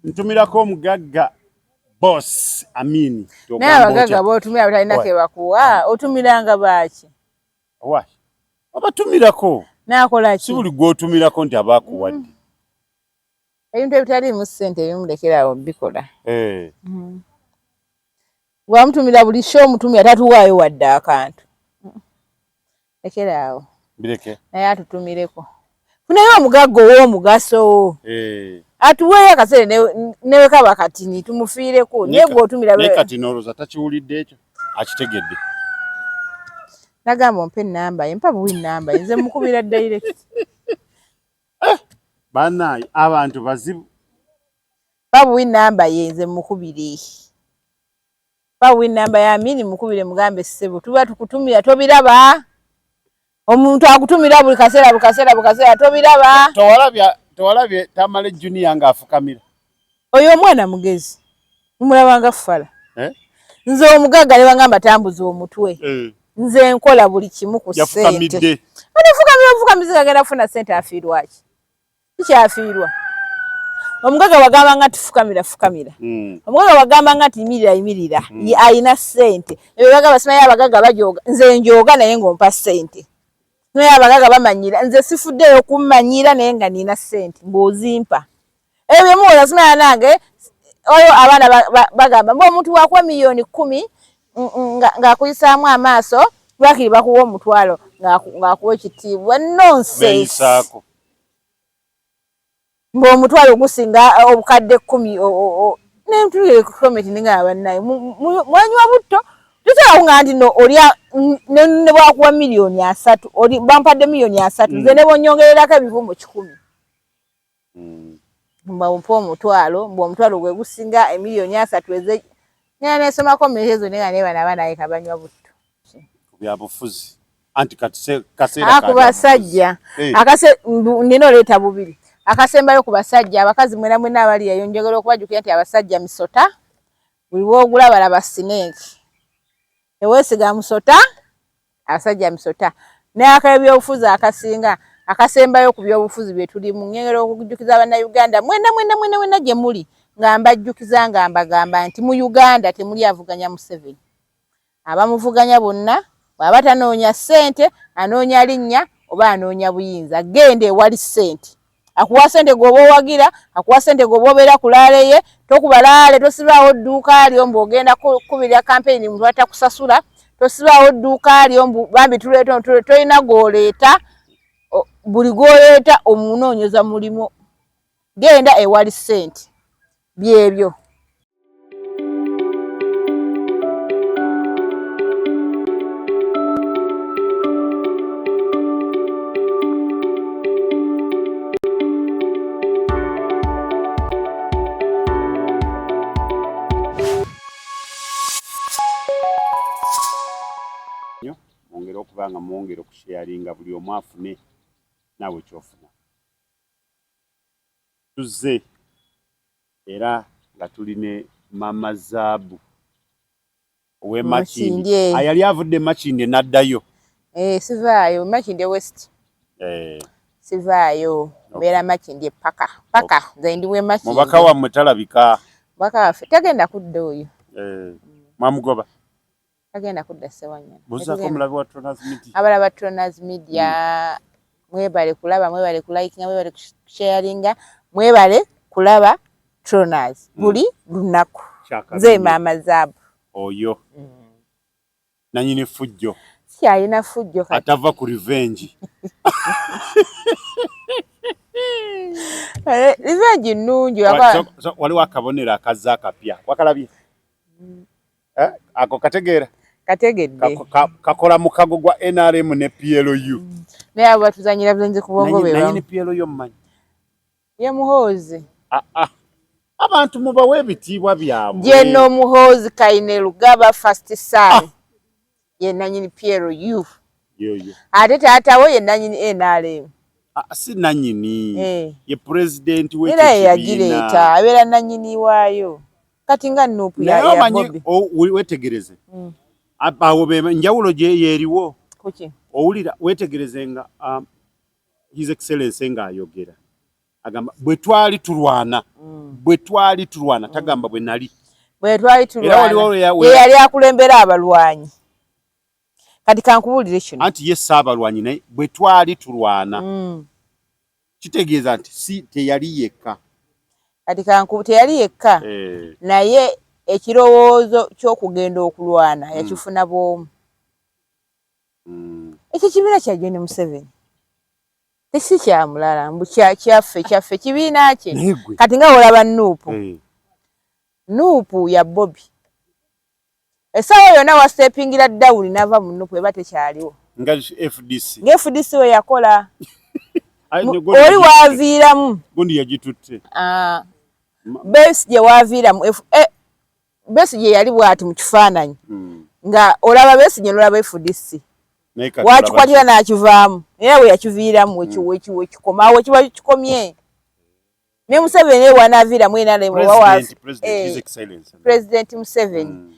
ntumirako omugagga boss Amini naye abagagga b'otumira batalina ke bakuwa otumiranga baaki wa abatumirako nakola ki si buli gw'otumirako nti abakuwadde ebintu ebitali mu ssente ebimulekerawo bikola bwamutumira buli sho omutumira tatuwaayo wadde akantu lekeraawo bireke naye atutumireko funayo omugagga ow'omugaso atuweeyo akaseera newe kaba katini tumufiireko naye gw'otumira naye kati n'olowooza takiwulidde ekyo akitegedde nagamba ompe ennamba ye mpa buwi nnamba ye nze mukubira direct bannaayi abantu bazibu mpa buwi nnamba ye nze mukubire mpa buwi nnamba ya Amini mukubire mugambe ssebo tuba tukutumira tobiraba omuntu akutumira buli kaseera tobiraba tewalabye Tamale Junior ng'afukamira oyo omwana mugezi mumulabanga ffala nze omugagga ne bagamba tambuza omutwe nze nkola buli kimu ku ssente ofukamidde agenda kufuna ssente afiirwaki kikyafiirwa omugagga wagamba nga tifukamira omugagga wagamba nga tiyimirira ayina ssente ebyo bagamba simanyi abagagga bajooga nze njooga naye ng'ompa ssente naye abagagga bamanyira nze sifuddeyo kummanyira naye nga nina ssente ng'ozimpa ebyo bye muwoza simanya nange oyo abaana bagamba ng'omuntu wakuwa miliyoni 10 ng'akuyisaamu amaaso lwakiri bakuwa omutwalo ng'akuwa ekitiibwa nonsense ng'omutwalo gusinga obukadde 10 n'entulire comment ninga bannaye mwanywa butto tutawunga nti no olya ne bwakuwa miliyoni 3 bampadde miliyoni 3 nze ne bonyongererako ebivumu 10 mbawumpa omutwalo omutwalo gwe gusinga emiliyoni 3 eze nyana nesomako mehezo nenga nebana naye kabanywa butto byabufuzi anti kaseera ku basajja nina leeta bubiri akasembayo ku basajja abakazi mwena mwena abali yayo njogera okubajjukira nti abasajja misota buli bwogula balaba sineeki ewesiga musota abasajja misota n'akabyobufuzi akasinga akasembayo ku byobufuzi bye tuli mu ngero okujjukiza Bannayuganda mwena gye muli nga mbajjukiza nga mbagamba nti mu Uganda temuli avuganya Museveni abamuvuganya bonna bw'aba tanoonya ssente anoonya linnya oba anoonya buyinza genda ewali ssente akuwa ssente gwoba owagira akuwa ssente gwoba obeera ku laale ye tokubalaale tosibaawo dduuka lyo mbw'ogenda kubirira kampeyini muntu atakusasula tosibaawo dduuka lyo bambi tuleeta tolina gw'oleeta buli gw'oleeta omunoonyeza mulimu genda ewali ssente byebyo mwongere okubanga mwongere okusharinga buli omu afune naawe kyofuna tuzze era nga tuline Mama Zaabu ow'Emakindi ayali avudde Makindi n'addayo sivaayo Makindi West sivaayo mbeera Makindi paka nze ndi w'Emakindi mubaka wammwe talabika mubaka waffe tagenda kudda oyo mwamugoba agenda kudda Ssewanyana buzako mulabe wa Tronaz Media abalaba Tronaz Media mwebale kulaba mwebale kulikinga mwebale kusharinga mwebale kulaba Tronaz buli lunaku nze Mama Zaabu oyo nanyini fujjo si ayina fujjo kati atava ku revenge revenge nnungi waliwo akabonero akaza akapya wakalabye ako kategeera kategedde kakola mukago gwa NRM ne PLU naye abo batuzanyira bulenzi ku bongo be nanyini PLU mmanyi ye muhoozi abantu mubawe ebitiibwa byabwe je no muhoozi Kaine Lugaba first son ye nanyini PLU yoyo ate taatawo ye nanyini NRM si nanyini ye president w'ekibiina era yagireeta abeera nanyini waayo kati nga Nuupu ya Bobby wetegereze awo njawulo gye yeeriwo kuki owulira wetegereze nga His Excellency nga ayogera agamba bwe twali tulwana bwe twali tulwana tagamba bwe nali bwe twali tulwana ye yali akulembera abalwanyi kati kankubulire kino anti ye saabalwanyi naye bwe twali tulwana kitegeeza nti si teyali yekka kati teyali yekka naye ekirowoozo ky'okugenda okulwana yakifuna bw'omu ekyo kibiina kya John Museveni tesi kyamulala mbu kyaffe kibiina kye kati nga olaba Nuupu ya Bobby essaawa yonna wastepingira dawuni n'ava mu Nuupu eba tekyaliwo nga FDC we yakola oli waaviiramu gundi yagitutte Besigye waaviiramu Besigye yali bw'ati mu kifaananyi nga olaba Besigye n'olaba FDC wakikwatira n'akivaamu era bwe yakiviiramu wekikomawo wekiba kikomye ne Museveni wanaaviiramu President Museveni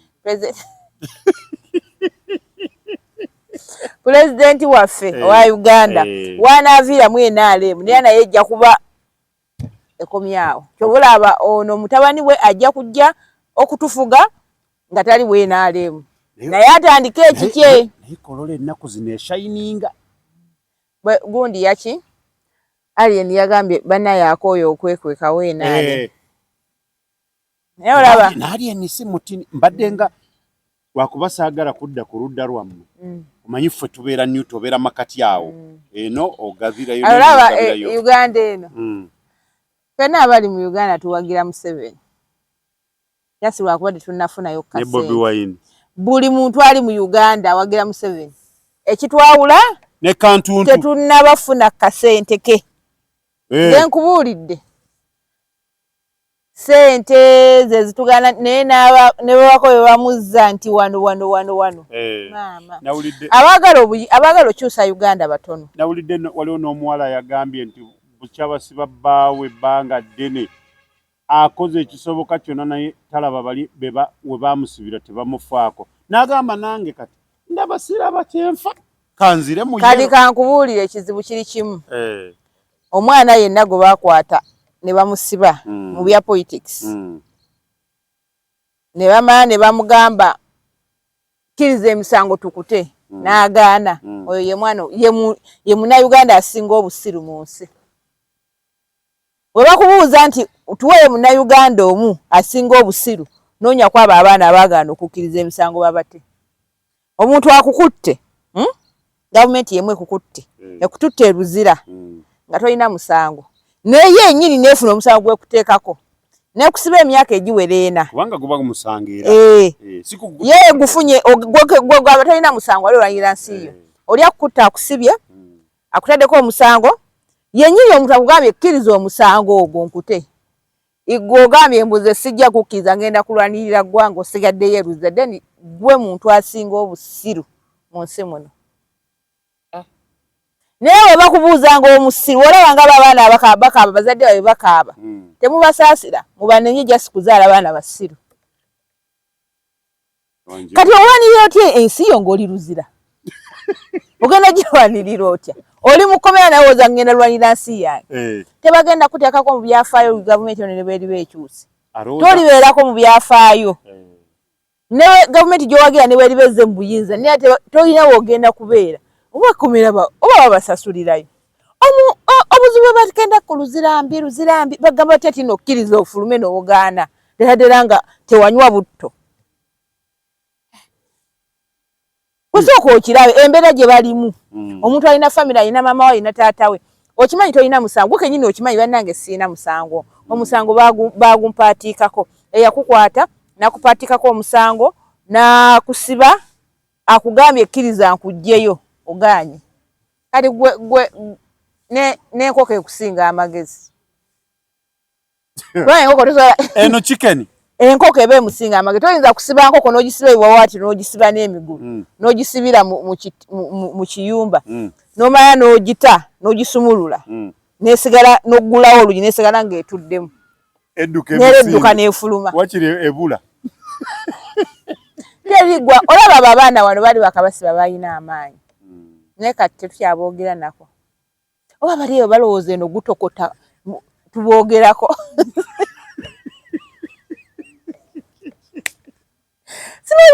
Pulezidenti waffe wa Uganda wanaaviiramu NRM naye naye ejja kuba ekomyawo kyobulaba ono mutabani we ajja kujja okutufuga nga tali bwe NRM naye atandike ekikye kolola ennaku zino eshayininga gundi yaki Alien yagambye bannaye akooyo okwekwekawo NRM naye olaba Alien si mutini mbadde nga wakuba saagala kudda ku ludda lwammwe omanyi ffe tubeera new tobeera makati awo eno ogazirayo olaba Uganda eno ffenna abali mu Uganda tuwagira Museveni yasi lwakuba tetunnafunayo kasente buli muntu ali mu Uganda awagira Museveni ekitwawula ne kantuntu tetunnabafuna kasente ke nkubuulidde sente ze zitugana naye ne babako be bamuzza nti wano maama abaagala okyusa Uganda batono nawulidde waliwo n'omuwala yagambye nti bukyabasiba bbaawe ebbanga ddene akoze ekisoboka kyonna naye talaba bali we baamusibira tebamufaako n'agamba nange kati ndaba siraba kyenfa kanzire mu kati kankubuulire ekizibu kiri kimu omwana yenna gwe baakwata ne bamusiba mu bya politics ne bamala ne bamugamba kkiriza emisango tukute n'agaana oyo ye mwana ye munnayuganda asinga obusiru mu nsi bwe bakubuuza nti tuweeye munnayuganda omu asinga obusiru noonya kwabo abaana abaagaana okukkiriza emisango babate omuntu akukutte gavumenti yemu ekukutte ekututte eruzira nga tolina musango naye yennyini neefuna omusango gwekuteekako nekusiba emyaka egiwera ena kubanga guba gumusangira ye gufunye gwaba tolina musango wali olwanyira nsi yo oli akukutta akusibye akutaddeko omusango yennyini omuntu akugambye kkiriza omusango ogwo nkute igwe ogambye embuze sijja kukkiriza ngenda kulwanirira ggwanga osigaddeyo eruzira then gwe muntu asinga obusiru mu nsi muno naye we bakubuuzanga omusiru olabanga abaana bakaaba bazadde babe bakaaba temubasaasira mubanenye jasi kuzaala abaana basiru kati olwanirira otya ensi yo ng'oli luzira ogenda girwanirira otya oli mukomera nawe oza ngenda lwanira nsi yange tebagenda kuteekako mu byafaayo gavumenti ono ne beeri beekyuse tolibeerako mu byafaayo ne gavumenti gy'owagira ne beeri bezze mu buyinza naye tolina woogenda kubeera oba komera oba babasasulirayo obuzibu bwe bagenda ku luzirambi bagamba batya tina okkiriza ofulume n'ogaana ddala nga tewanywa butto osooka okirabe embeera gye balimu omuntu alina famire alina maama we alina taata we okimanyi tolina musango kenyini okimanyi bannange siina musango omusango bagumpaatiikako eyakukwata nakupaatiikako omusango nakusiba akugambye ekkiriza nkuggyeyo oganye kati gwe n'enkoko ekusinga amagezi eno chicken enkoko eba emusinga amagezi toyinza kusiba nkoko n'ogisiba ewawaati n'ogisiba n'emigulu n'ogisibira mu kiyumba n'omala n'ogita n'ogisumulula n'esigala n'oggulawo olugi n'esigala ng'etuddemu n'eredduka n'efuluma wakiri ebula terigwa olaba abo abaana wano bali bakabasiba balina amaanyi naye kati tetukyaboogera nako oba baliyo balowooza eno gutokota tuboogerako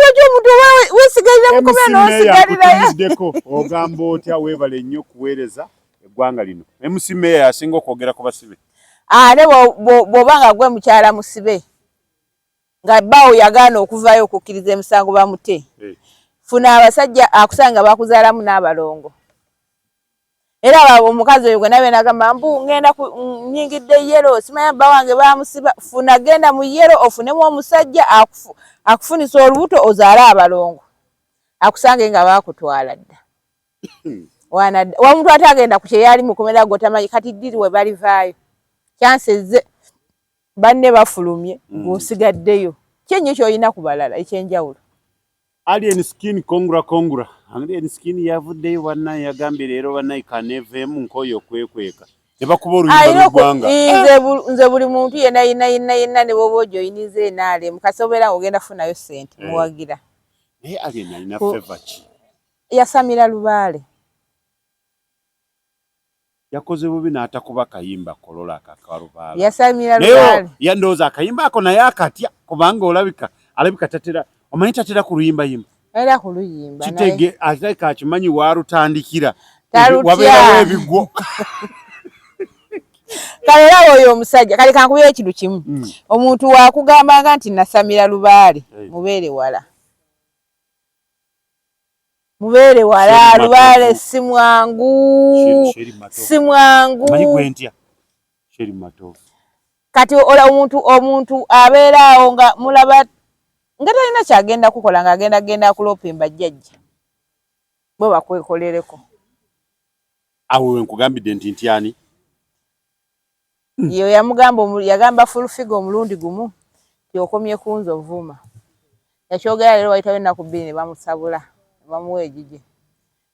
wajjo omuntu wesigalira mukomera n'osigalirayo ogamba otya weebale nnyo okuweereza eggwanga lino MC Meya asinga okwogera ku basibe ne bw'oba nga gwe mukyala musibe nga bbaawo yagaana okuvayo okukkiriza emisango bamute funa abasajja akusanga bakuzaalamu n'abalongo era omukazi oyo gwe nabe nagamba ngenda nnyingidde yero simanya bba wange bamusiba funa genda mu yero ofunemu omusajja akufunisa olubuto ozaale abalongo akusange nga baakutwala dda wamuntu ate agenda ku kyeyali mukomera gotamanyi kati ddiri we balivaayo kyansezze banne bafulumye ng'osigaddeyo kyenyo ky'olina ku balala ekyenjawulo Alien Skin kongura Alien Skin yavuddeyo bannaye yagambye leero bannaye kaneeveemu nkoyo kwekweka ne bakuba oluyimba lw'eggwanga nze buli muntu yenna ne bwoba ojoyiniza enaale mukasobeera ng'ogenda funayo ssente muwagira naye Alien alina feva ki yasamira Lubaale yakoze bubi n'atakuba kayimba kolola akakalubaala yasamira Lubaale yandooza akayimba ako naye akatya kubanga alabika tatera omanyi tatera kuluyimba era kuluyimba kitege ate kakimanyi waarutandikira wabeerawo ebigwo kalera oyo omusajja kale kankubira ekintu kimu omuntu wakugambanga nti nasamira Lubaale mubeere wala Lubaale si mwangu manyi gwentya Sheri Mato kati omuntu abeeraawo nga mulaba nga talina kyagenda kukola ng'agenda kulopimba jjajja bwe bakwekolereko awo wenkugambidde nti ntyani yo yagamba fulufiga omulundi gumu tyokomye kunzo vuma yakyogera leero wayitawo ennaku bbiri ne bamusabula bamuwa egigye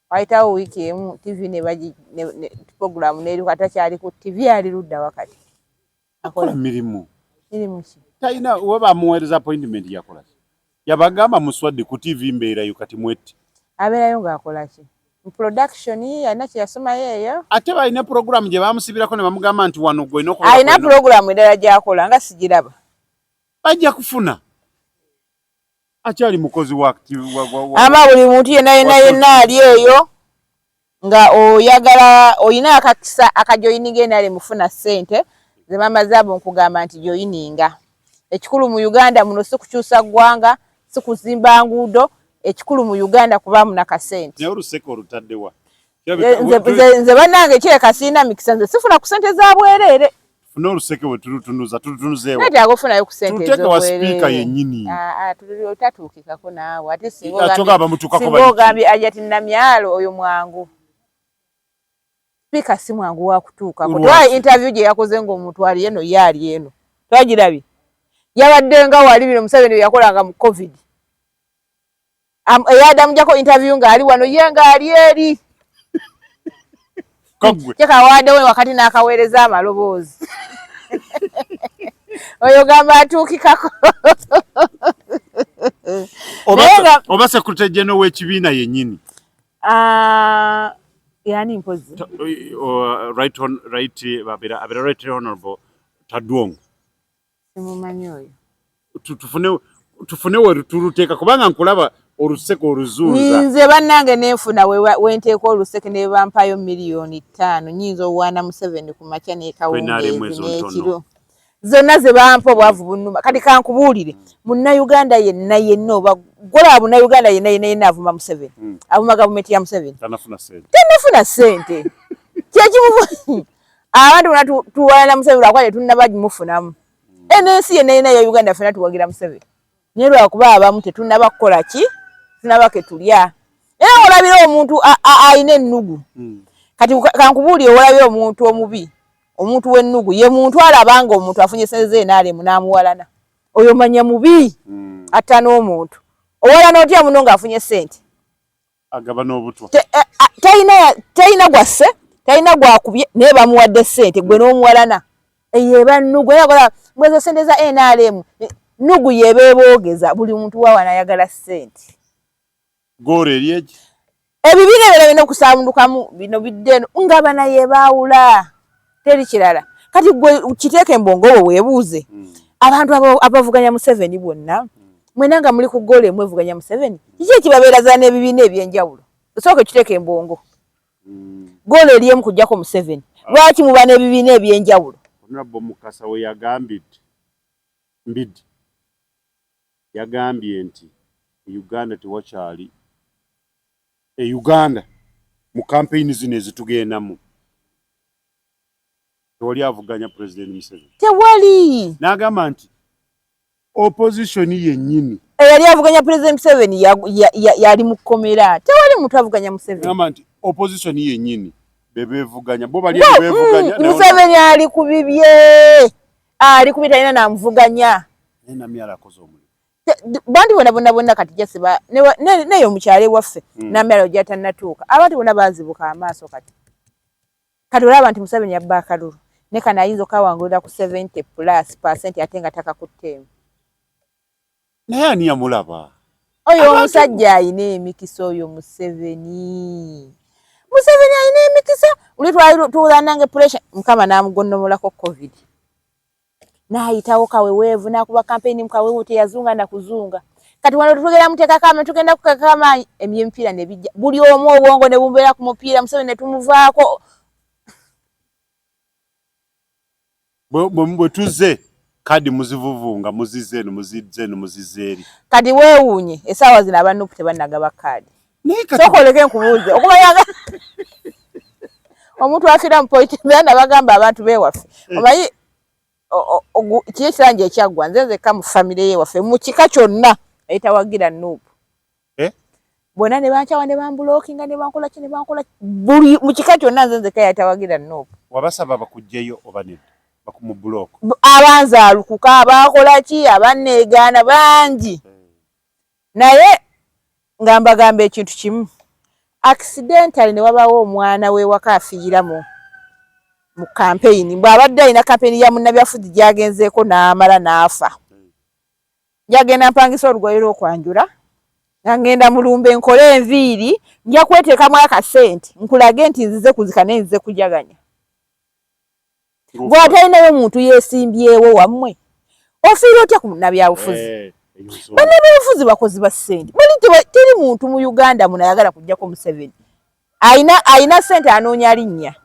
wayitawo wiiki emu TV ne program n'eri katakyali ku TV ali ludda wakati akola mirimu ki talina we bamuweereza appointment yakola ki yabagamba muswadde ku TV mbeerayo kati mwette abeerayo ng'akola ki mu production alina kye yasomayo eyo ate balina program gye bamusibirako ne bamugamba nti wano gwe alina program endala gy'akola nga sigiraba bajja kufuna akyali mukozi wa ama buli muntu yenna ali eyo nga oyagala oyina akakisa akajoyininga enali mufuna ssente ze mama zaabo nkugamba nti joyininga ekikulu mu Uganda muno si kukyusa ggwanga si kuzimba nguudo ekikulu mu Uganda kubaamu nakasente naye oluseke olutaddewa nze bannange kireka siina mikisa nze sifuna ku ssente za bwereere funa oluseke bwe tulutunuzeewa netaaga ofunayo ku ssente ezo wa sipiika yennyini otatuukikako naawe ate singa ogambye ajati namyalo oyo mwangu sipiika si mwangu wakutuukako tewali interview gye yakoze ng'omuntu ali eno ye ali eno twagirabye yabadde nga wali bino Museveni yakolanga mu COVID eyadamujjako interview ng'ali wano ye ng'ali eri kyekawaddewo wakati n'akaweereza amaloboozi oyo gamba atuukikako oba Secretary General w'ekibiina yennyini yani mpozi right honorable Tadwong simumanyi oyo tufune we tuluteeka kubanga nkulaba oluseke oluzuuza nze bannange nenfuna wenteeka oluseke ne bampayo miliyoni 5 nyinza owaana Museveni ku makya n'ekawungeezi n'ekiro zonna ze bampa obwavu bunnuma kati kankubuulire munnayuganda yenna oba gola munnayuganda yenna avuma Museveni avuma gavumenti ya Museveni tanafuna ssente kyekimu abantu bonna tuwaana Museveni lwakuba tetunnabagimufunamu ensi yenna ya Uganda fena tuwagira Museveni naye lwakuba abamu tetunnaba kukola ki tunaba ke tulya era olabira omuntu ayina ennugu kati kankubuulire olabira omuntu omubi omuntu w'ennugu ye muntu alabanga omuntu afunye sente enaale munaamuwalana oyo manya mubi atta n'omuntu owalana otya muno ng'afunye ssente agaba n'obutwa talina gwasse talina gwakubye naye bamuwadde ssente gwe n'omuwalana eyeba nnugu era bwezo ssente za NRM nnugu yebeeboogeza buli muntu wawana ayagala ssente gore erieki ebibiina ebyo birina okusamundukamu bino biddeno nga bana yebaawula teri kirala kati gwe kiteeke embongo obwo weebuuze abantu abavuganya Museveni bonna mwenanga muli ku goal emwevuganya Museveni kiki ekibabeera za n'ebibiina ebyenjawulo osooka ekiteeka embongo goal eriemu kujjako Museveni lwaki muba n'ebibiina ebyenjawulo Honorable Mukasa we yagambye Mbidi yagambye nti Uganda tewakyali Uganda mu campaign zino ezitugendamu tewali avuganya President Museveni tewali n'agamba nti opposition yennyini eyali avuganya President Museveni yali mu kkomera tewali muntu avuganya Museveni n'agamba nti opposition yennyini bebevuganya bo bali bebevuganya Museveni ali ku bibye ali kubita ina namvuganya nena myala akoze omulimu bandi bonna kati jasiba neyo mukyale waffe namyala ojata natuuka abantu bonna bazibuka amaaso kati olaba nti Museveni yabba akalulu ne kana ayinza kawangulira ku 70+% ate nga takakutteemu naye ani yamulaba oyo omusajja ayina emikisa oyo Museveni ayina emikisa uli twali tuula nange pressure mukama namugonnomolako covid naayitawo kaweweevu nakuba campaign mukaweevu teyazunga na kuzunga kati wano tugenda muteeka kama tugenda kukakama emyempira ne bijja buli omu obwongo ne bumbeera ku mupiira Museveni ne tumuvaako bwe tuze kadi muzivuvunga muzizeeri kadi weewuunye essaawa zino abannupu tebannagaba kadi sokoleke nkubuuze okumayanga omuntu afiira mu politiki bana bagamba abantu beewaffe omanyi kiki ekiranja ekyaggwa nze nzekka mu famire yewaffe mu kika kyonna ayitawagira Nuupu bonna ne bankyawa ne bambulookinga ne bankola ki ne bankola buli mu kika kyonna nze nzekka yayitawagira Nuupu wabasaba bakugjeyo oba nedda bakumubulooka abanzaalukuka abakola ki abanneegaana bangi naye nga mbagamba ekintu kimu accidentally ne wabawo omwana w'ewaka afiira mu campaign bw'abadde alina campaign ya munnabyafuzi gy'agenzeeko n'amala n'afa njagenda mpangisa olugoye lw'okwanjula ngenda mulumbe nkole enviiri nja kweteekamu akasente nkulage nti nzize kuzika naye nzize kujaganya gw'atalinayo muntu yeesimbyewo wammwe ofiira otya ku munnabyabufuzi bannabyabufuzi bakozi ba ssente teri muntu mu Uganda muno ayagala kujjako Museveni ayina ssente anoonya linnya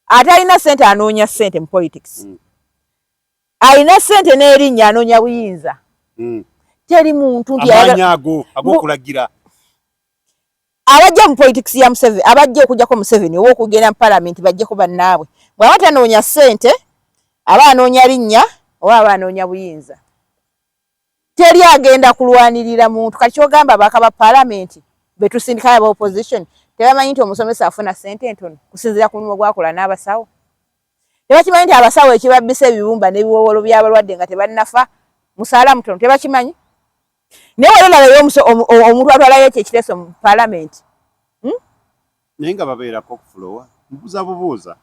ate alina ssente anoonya ssente mu politics alina ssente n'erinnya anoonya buyinza teri muntu nti agokulagira abajja mu politics ya Museveni abajja okujjako Museveni oba okugenda mu parliament bajjeko bannaabwe bw'aba tanoonya ssente aba anoonya linnya oba aba anoonya buyinza teri agenda kulwanirira muntu kati kyogamba abaka ba parliament betusindikala aba opposition tebamanyi nti omusomesa afuna ssente ntono kusinziira ku mulimu gwakola n'abasawo tebakimanyi nti abasawo ekibabbisa ebibumba n'ebiwowolo by'abalwadde nga tebannafa musaala mutono tebakimanyi naye walolabayo omuntu atwalayo ekyo ekiteeso mu parliament naye nga babeerako okufulowa bubuuza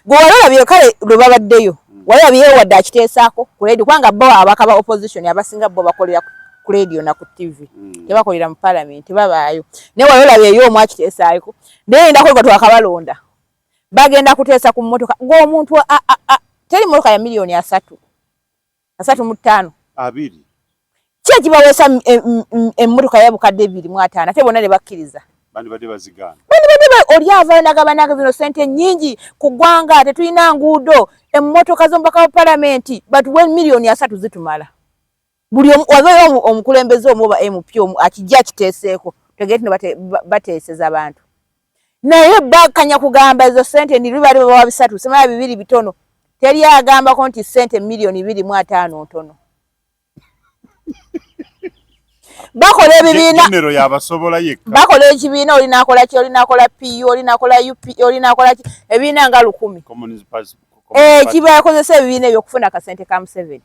gwe walolabye kale lwe babaddeyo walolabyeyo wadde akiteesaako ku radio kubanga bo abaka ba opposition abasinga bo bakolera ku radio na ku TV tebakolera mu parliament babaayo naye walolabyeyo omu akiteesaako naye endako lwe twakabalonda bagenda kuteesa ku mmotoka ng'omuntu teri mmotoka ya miliyoni 3.5 abiri ki ekibaweesa emmotoka ya bukadde 2.5 ate bonna ne bakkiriza bandibadde bazigaana oli avaayo nagabanaga zino ssente nnyingi ku ggwanga tetulina nguudo emmotoka z'omubaka wa palamenti batuwe miliyoni 3 zitumala buli wabeeyo omukulembeze omu oba MP akijja akiteeseeko tegere tino bateeseza abantu naye bakanya kugamba ezo ssente ndi bali bawa 3 semaya 2 bitono teri agambako nti ssente miliyoni 2.5 ntono bakola ebibiina genero yabasobola yekka bakola ekibiina oli nakola ki oli nakola PU oli nakola UP oli nakola ki ebibiina nga 10 kiba yakozesa ebibiina ebyokufuna kasente ka Museveni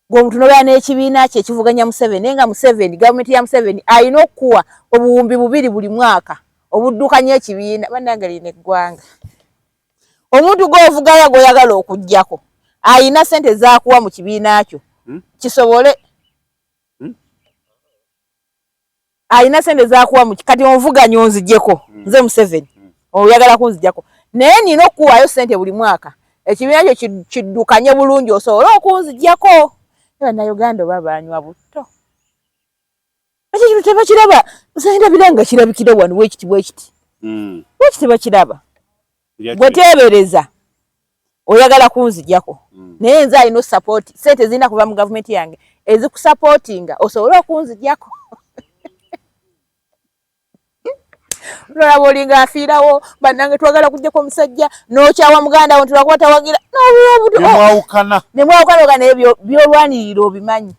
gwomuntu nobera n'ekibiina kye kivuganya Museveni nga Museveni gavumenti ya Museveni alina okuwa obuwumbi 2 buli mwaka obuddukanya ekibiina bannange lino eggwanga omuntu gw'ovugayo gw'oyagala okuggyako alina ssente zaakuwa mu kibiina kyo kisobole alina ssente zaakuwa mu kati onvuganya onzijjeko nze Museveni oyagala kunzijjako naye nina okuwaayo ssente buli mwaka ekibiina kyo kiddukanye bulungi osobole okunzijjako Bannayuganda babanywa butto. Ekyo tebakiraba, usayinda biranga kirabikira wano wekiti. Wekiti bakiraba. Gwe teebereza. Oyagala kunzijjako. Naye nze alina support. Sente zirina kuva mu gavumenti yange. Ezikusupportinga osobola okunzijjako. Lwala bolinga afiirawo bannange twagala kujjako omusajja n'okyawa muganda wo tulakuba tawagira nemwawukana naye byolwanirira obimanyi.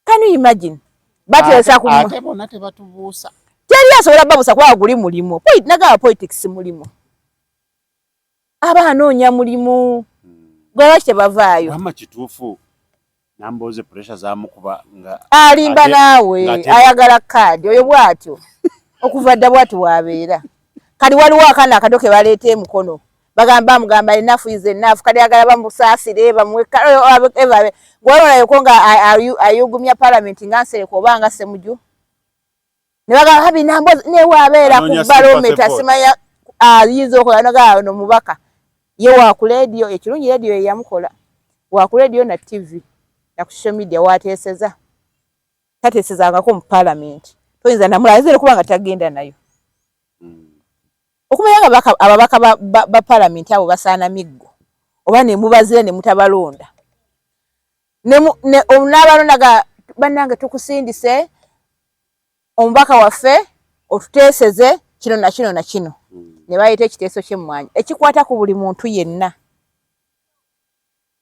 Can you imagine? Bateesa ku ate bonna tebatubuusa. Teri asobola babuusa kuba guli mulimu. Nagaba politics mulimu. Abanoonya mulimu. Gwe lwaki tebavaayo? Wamma kituufu namboze pressure zaamukuba nga alimba naawe ayagala kaadi oyo bwatyo. Okuva dda bwatu wabeera. Kali waliwo akaana akato ke baleeta emukono. Mugamba enough is enough. Kali agala bamusaasire bamuwe gwalona yokonga ayugumya parliament nga Nsereko oba nga Ssemuju. Ne bagamba habi nambozi ne wabeera ku barometer simanya ayizo ko yanoga no mubaka. Ye wa ku radio ekirungi radio yamukola. Wa ku radio na TV na ku social media wateeseza. Tateesezanga ko mu parliament. Toyinza namulaze kubanga tagenda nayo. Okumanya nga ababaka ba parliament abo basaana miggo. Oba ne mubazira ne mutabalonda. Ne onabalondaga bannange tukusindise omubaka waffe otuteeseze kino na kino na kino. Ne bayita ekiteeso ky'emmwanyi ekikwata ku buli muntu yenna.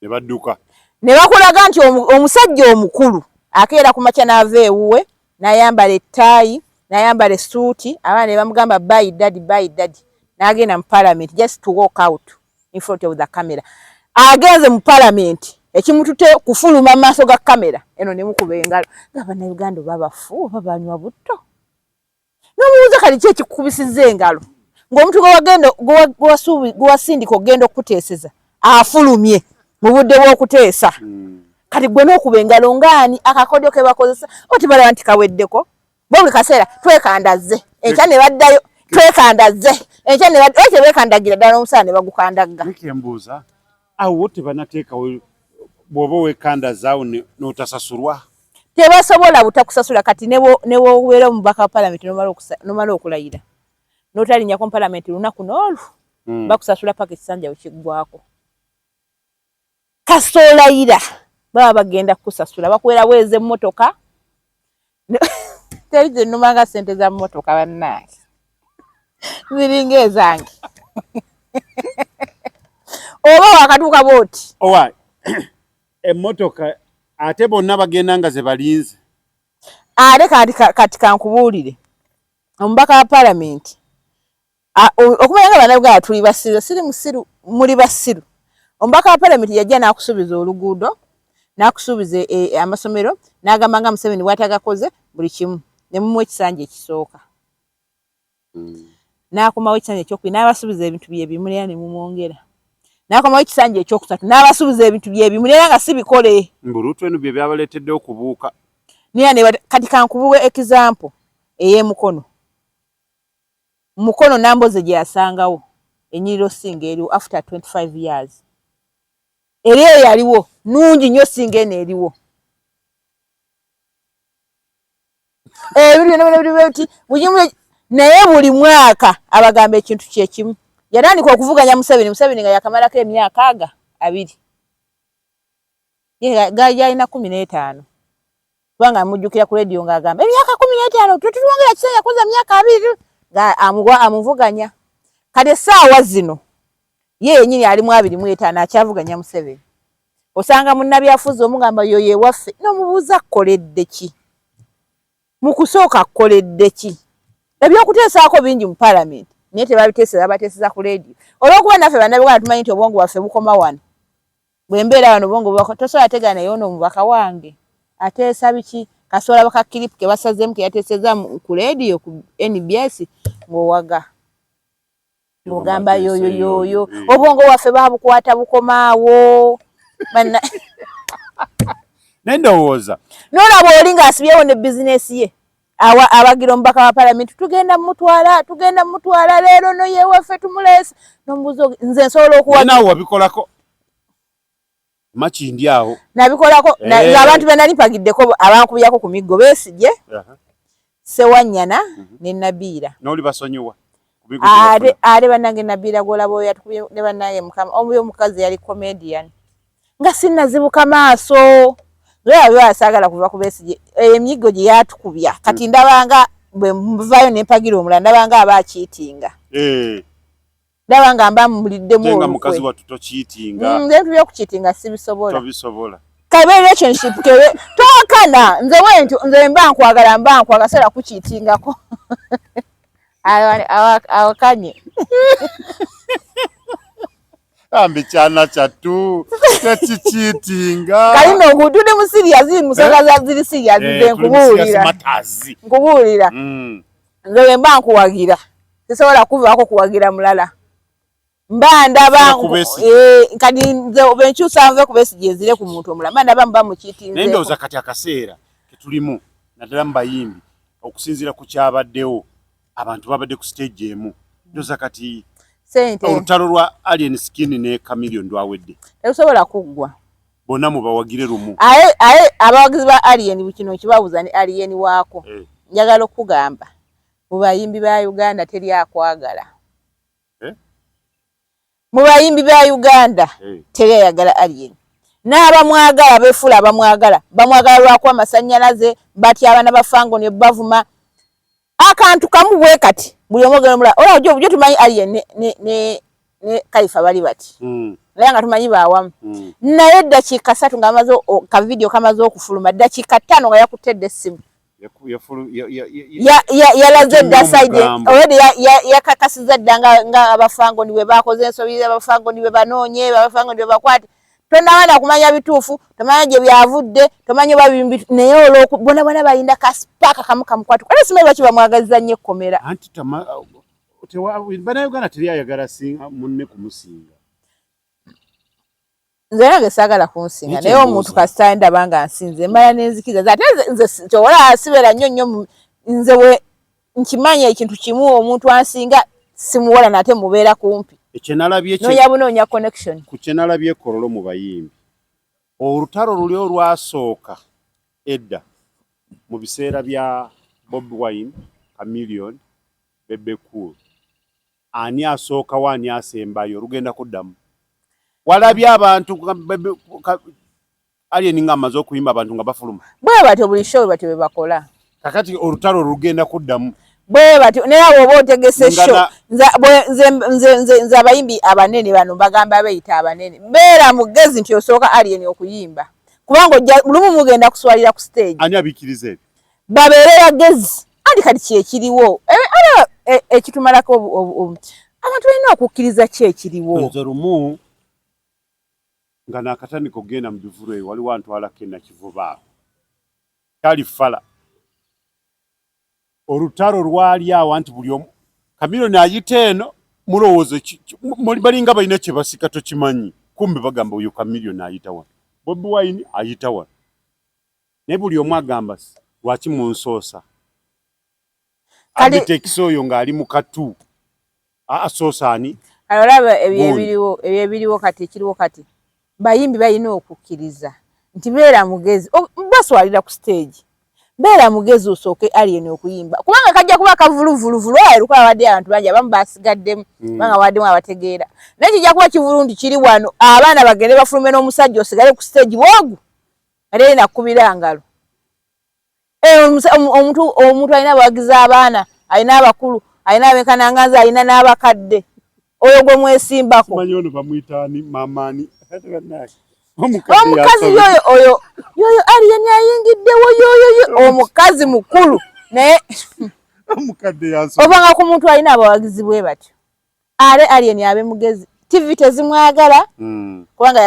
Ne badduka. Ne bakulaga nti omusajja omukulu akeera ku makya n'ava ewuwe n'ayambala ettaayi n'ayambala essuuti abaana ne bamugamba buy daddy n'agenda mu parliament just to walk out in front of the camera. Agenze mu parliament ekimutute kufuluma mu maaso ga kamera eno ne mukuba engalo nga bannayuganda babafu babanywa butto. N'omubuuza kali ki ekikubisizza engalo ng'omuntu gwewasindika okugenda okuteeseza afulumye mu budde bw'okuteesa. Kati gwe n'okuba engalo ngaani akakodyo ke bakozesa otibalaba nti kaweddeko buli kaseera twekandazze enkya ne baddayo twekandaze enkya ne baddayo tebeekandagira ddala n'omusaala ne bagukandagga. Embuuza awo tebanateekawo bw'oba weekandazaawo n'otasasulwa. Tebasobola butakusasula kati ne bw'obeera omubaka wa parliament n'omala okulayira n'otalinnyako mu parliament lunaku n'olwo bakusasula paka ekisanja wekiggwako. Kasolayira baba bagenda kukusasula bakuwera bweze emmotoka teri zinumanga ssente za mmotoka bannange ziringa ezange oba wakatuuka booti owa emmotoka ate bonna bagenda nga ze balinze. Ate kati kankubuulire omubaka wa parliament okumanya nga bannayuganda tuli basiru siri musiru muli basiru. Omubaka wa parliament yajja n'akusuubiza oluguudo n'akusuubiza amasomero n'agamba nga Museveni bw'atagakoze buli kimu ne mumuwa ekisanja ekisooka. N'akomawo ekisanja ekyokubiri n'abasuubiza ebintu bye bimu era ne mumwongera. N'akomawo ekisanja ekyokusatu n'abasuubiza ebintu bye bimu era nga si bikole. Mbulutu eno bye byabaleetedde okubuuka. Kati kankubuwe example ey'emukono. Mukono Namboze gye yasangawo enyiriro singa eriwo after 25 years. Eri eyo yaliwo nungi nnyo singa eno eriwo. Naye buli mwaka abagamba ekintu kyekimu. Yatandika okuvuganya Museveni nga yakamalako emyaka 2. Ye yalina 15. Kubanga amujjukira ku radio ng'agamba emyaka 15 tutulwongera kisenya yakoze emyaka 2 amuvuganya. Kale essaawa zino ye yennyini ali mu 25 akyavuganya Museveni. Osanga munnabyafuzi omugamba yo ye waffe n'omubuuza akoledde ki? Mu kusooka akoledde ki? Ebyokuteesaako bingi mu parliament naye tebabiteeseza bateeseza ku radio. Olw'okuba naffe bannabuganda tumanyi nti obwongo bwaffe bukoma wano. Bwe mbeera wano obwongo bwako tosobola tegana naye ono omubaka wange ateesa biki kasobola baka clip ke basazeemu ke yateeseza ku radio ku NBS ng'owaga. Ng'ogamba yoyo obwongo bwaffe babukwata bukomaawo. Nendowooza n'olaba oli ng'asibyewo ne bizinesi ye abagira omubaka wa parliament tugenda mutwala leero no ye waffe tumuleese n'omubuuza nze nsobola okuwa naawe wabikolako Makindi awo nabikolako abantu benalipagiddeko abankubyako ku miggo Besigye Sewanyana ne Nabiira noli basonyiwa ate bannange Nabiira golabo yatukubye ne bannange mukama omuyo mukazi yali comedian nga sinnazibuka maaso lwa asagala kuva ku Besigye emiggo gye yatukubya kati ndabanga bwe mvayo ne mpagira omulala ndabanga abakiitinga ndabanga mba muliddemu nga mukazi watu tokiitinga nze byo kukiitinga sibisobola tobisobola kabe relationship kewe tokana nze mba nkwagala sala kukiitingako awakanye ambi cyana chatu tachichitinga kalino ngudde mu serious musanga za ziri serious nze nkubulira nze mba nkuwagira sisobola kuvaako kuwagira mulala mbanda bangu kadi nze obenkyusa nve ku Besigye nzire ku muntu omulala mbanda bamba mu kiitinze nendo zakati akaseera ketulimu naddala mbayimbi okusinzira ku kyabaddewo abantu babadde ku stage emu ndo zakati sente olutalo lwa Alien Skin ne Chameleon ndwawedde terusobola kuggwa bonna mubawagire lumu aye abawagizi ba Alien kino kibabuza ni Alien waako njagala okugamba mu bayimbi ba Uganda teri akwagala mu bayimbi ba Uganda teri ayagala Alien n'abamwagala beefula abamwagala bamwagala lwako amasanyalaze batya abana bafango ne bavuma akantu kamu bwe kati buli omogero mula ola ojo tumanyi Alien ne Kaifa bali bati naye nga tumanyi bawamu naye dakika 3 nga amazo ka video kamazo okufuluma dakika 5 nga yakutedde essimu yalaze daside already yakakasiza ddanga nga abafango niwe bakoze ensobi abafango niwe banoonye abafango niwe bakwati tonawana kumanya bituufu tomanya gye byavudde tomanya babimbi naye olwo bona balinda kaspaka kamukwatu kale simanyi lwaki bamwagaziza nnyo ekkomera anti bana Uganda teri ayagala singa munne kumusinga nze nange saagala kunsinga naye omuntu kasita ndaba nga nsinze mala nenzikiriza ate nze kyobola sibeera nnyo nze we nkimanya ekintu kimu omuntu ansinga simuwola nate mubeera kumpi noyabunoonya connection ku kyenalabye Kololo mu bayimbi olutalo luli olwasooka edda mu biseera bya Bobi Wine Chameleon Bebe Cool ani asooka wani asembayo lugenda kuddamu walabye abantu Alien nga amaze okuyimba abantu nga bafuluma bwe batyo buli show batyo be bakola kakati olutalo lugenda kuddamu bwe batyo naye abo bootegese show nze abayimbi abanene bano bagamba bayita abanene beera mugezi nti osooka Alien okuyimba kubanga lumu mugenda kuswalira ku stage ani abikiriza ebyo babeere bagezi andi kati kyekiriwo ekitumalako abantu balina okukkiriza kyekiriwo nze lumu nga nakatandika okgenda mu bivulo eyo waliwo antwalako enakivuba kali fala olutalo lwali awo anti buli omu Chameleon ayita eno mulowooza balinga balina kye basika tokimanyi kumbe bagamba oyo Chameleon ayita wano Bobi Wine ayita wano naye buli omu agamba lwaki munsoosa abitekisa oyo ng'ali mu katu asoosaani olaba ebyebiriwo kati ekiriwo kati bayimbi balina okukkiriza nti beera mugezi baswalira ku stage beera mugezi osooke Alien okuyimba kubanga kajja kuba kavuluvuluvulu erukola wadde abantu bangi abamu basigaddemu banga waddemu abategeera naye kijja kuba kivulu nti kiri wano abaana bagende bafulume n'omusajja osigale ku stage bwogu ate nakubira ngalo omuntu alina abawagizi abaana alina abakulu alina abekanangaza alina n'abakadde oyo gwe mwesimbako manyi ono bamuyitaani mamani omukazi yoyo Alien ayingiddewo yoyo omukazi mukulu naye omukadde yaso obanga ku muntu alina abawagizi bwe batyo ale Alien abe mugezi TV tezimwagala kubanga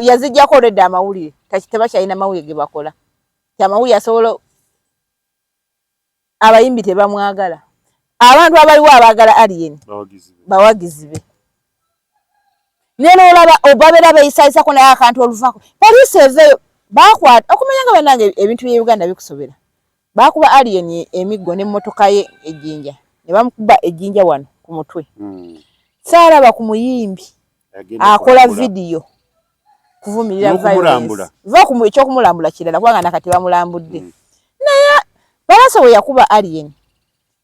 yazijjako olwedde amawulire tebakyalina mawulire ge bakola amawulire asobola abayimbi tebamwagala abantu abaliwo abaagala Alien bawagizi be neno olaba obabeera beeyisaayisako naye akantu oluvaako poliisi eveeyo baakwata okumanya nga bannange ebintu bya Uganda bikusobera baakuba Alien emiggo n'emmotoka ye ejjinja ne bamukuba ejjinja wano ku mutwe saalaba ku muyimbi akola vidiyo kuvumirira violence va ku ekyo kumulambula kirala kubanga nakati bamulambudde naye Pallaso we yakuba alien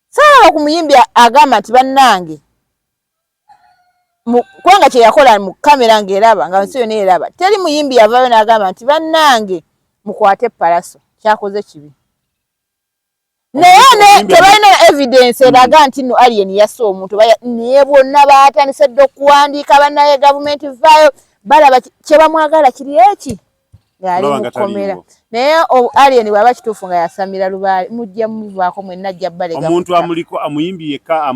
sawa ku muyimbi agamba nti bannange kubanga kye yakola mu kamera ng'eraba nga nsi yonna eraba teri muyimbi yavaayo n'agamba nti bannange mukwate Pallaso kyakoze kibi naye tebalina evidence eraga nti no alien yasse omuntu naye bonna baatandise dde okuwandiika bannaye gavumenti vaayo balaba kye bamwagala kiri eki ng'ali mukomera naye alien bw'aba kituufu nga yasamira lubaale mujja muvaako mwenna ajja balega omuntu amuliko amuyimbi yekka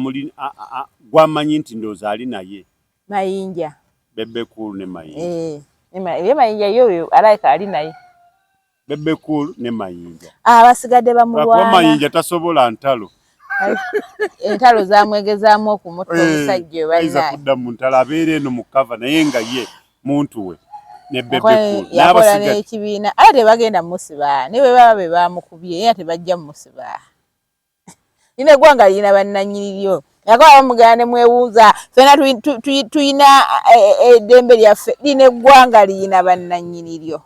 gwamanyi nti ndowooza ali naye Mayinja Bebe Cool ne Mayinja ye Mayinja yoyo alayika ali naye Bebe Cool ne Mayinja abasigadde bamulwana Mayinja tasobola ntalo entalo zamwegezaamu okumutta omusajja oba kudda mu ntalo abeera eno mu kava naye nga ye muntu we ne Bebe Cool yakola n'ekibiina ate tebagenda musiba ne bwe baba be bamukubye era tebajja musiba nina eggwanga lirina bannannyini yakola bamugana ne mwewuuza fena tuyina eddembe lyaffe lina eggwanga lirina bannannyini lyo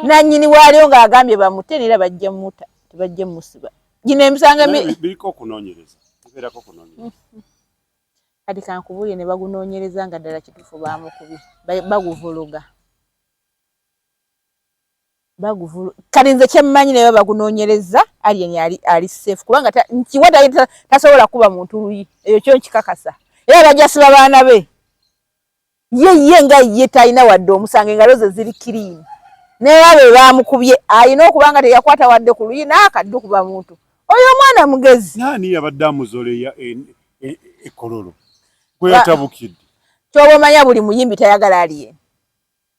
nannyini waliwo ng'agambye bamutte era bajja muta tebajja musiba gino emisanga biriko okunoonyereza bibeerako okunoonyereza kati kankubulye ne bagunoonyereza nga ddala kituufu bamukubye baguvuluga kati nze kyemmanyi naye bagunoonyereza alien ali safe kubanga nkiwa tasobola kuba muntu luyi eyo kyo nkikakasa era bajja siba baana be ye nga ye talina wadde omusange engalo ze ziri clean naye be bamukubye alina okubanga teyakwata wadde ku luyi n'akaddu kuba muntu oyo omwana mugezi nani yabadde amuzoleya ekololo gwe yatabukidde kyoba omanya buli muyimbi tayagala alien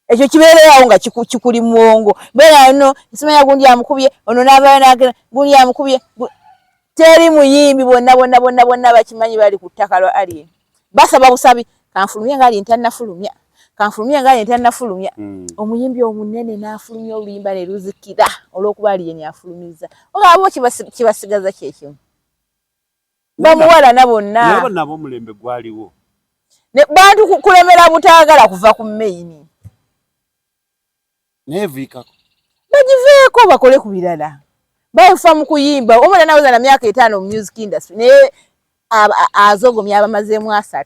ekyo kibeereawo nga kikuli muwongo beera no nsimanya gundi amukubye ono n'avaayo n'agenda gundi amukubye teri muyimbi bonna bakimanyi bali ku ttaka lwa alien basaba busabi kanfulumya nga alien tannafulumya kanfulumya nga alien tannafulumya omuyimbi omunene n'afulumya oluyimba ne luzikira olw'okuba alien afulumiza ogaabo kibasigaza kyekimu bamuwala nabonna nabo omulembe gwaliwo bantu kulemera butaagala kuva ku maini neviikako bagiveeko bakole ku birala bafa mu kuyimba omwana naweza na myaka 5 mu music industry naye azogomya abamazeemu 3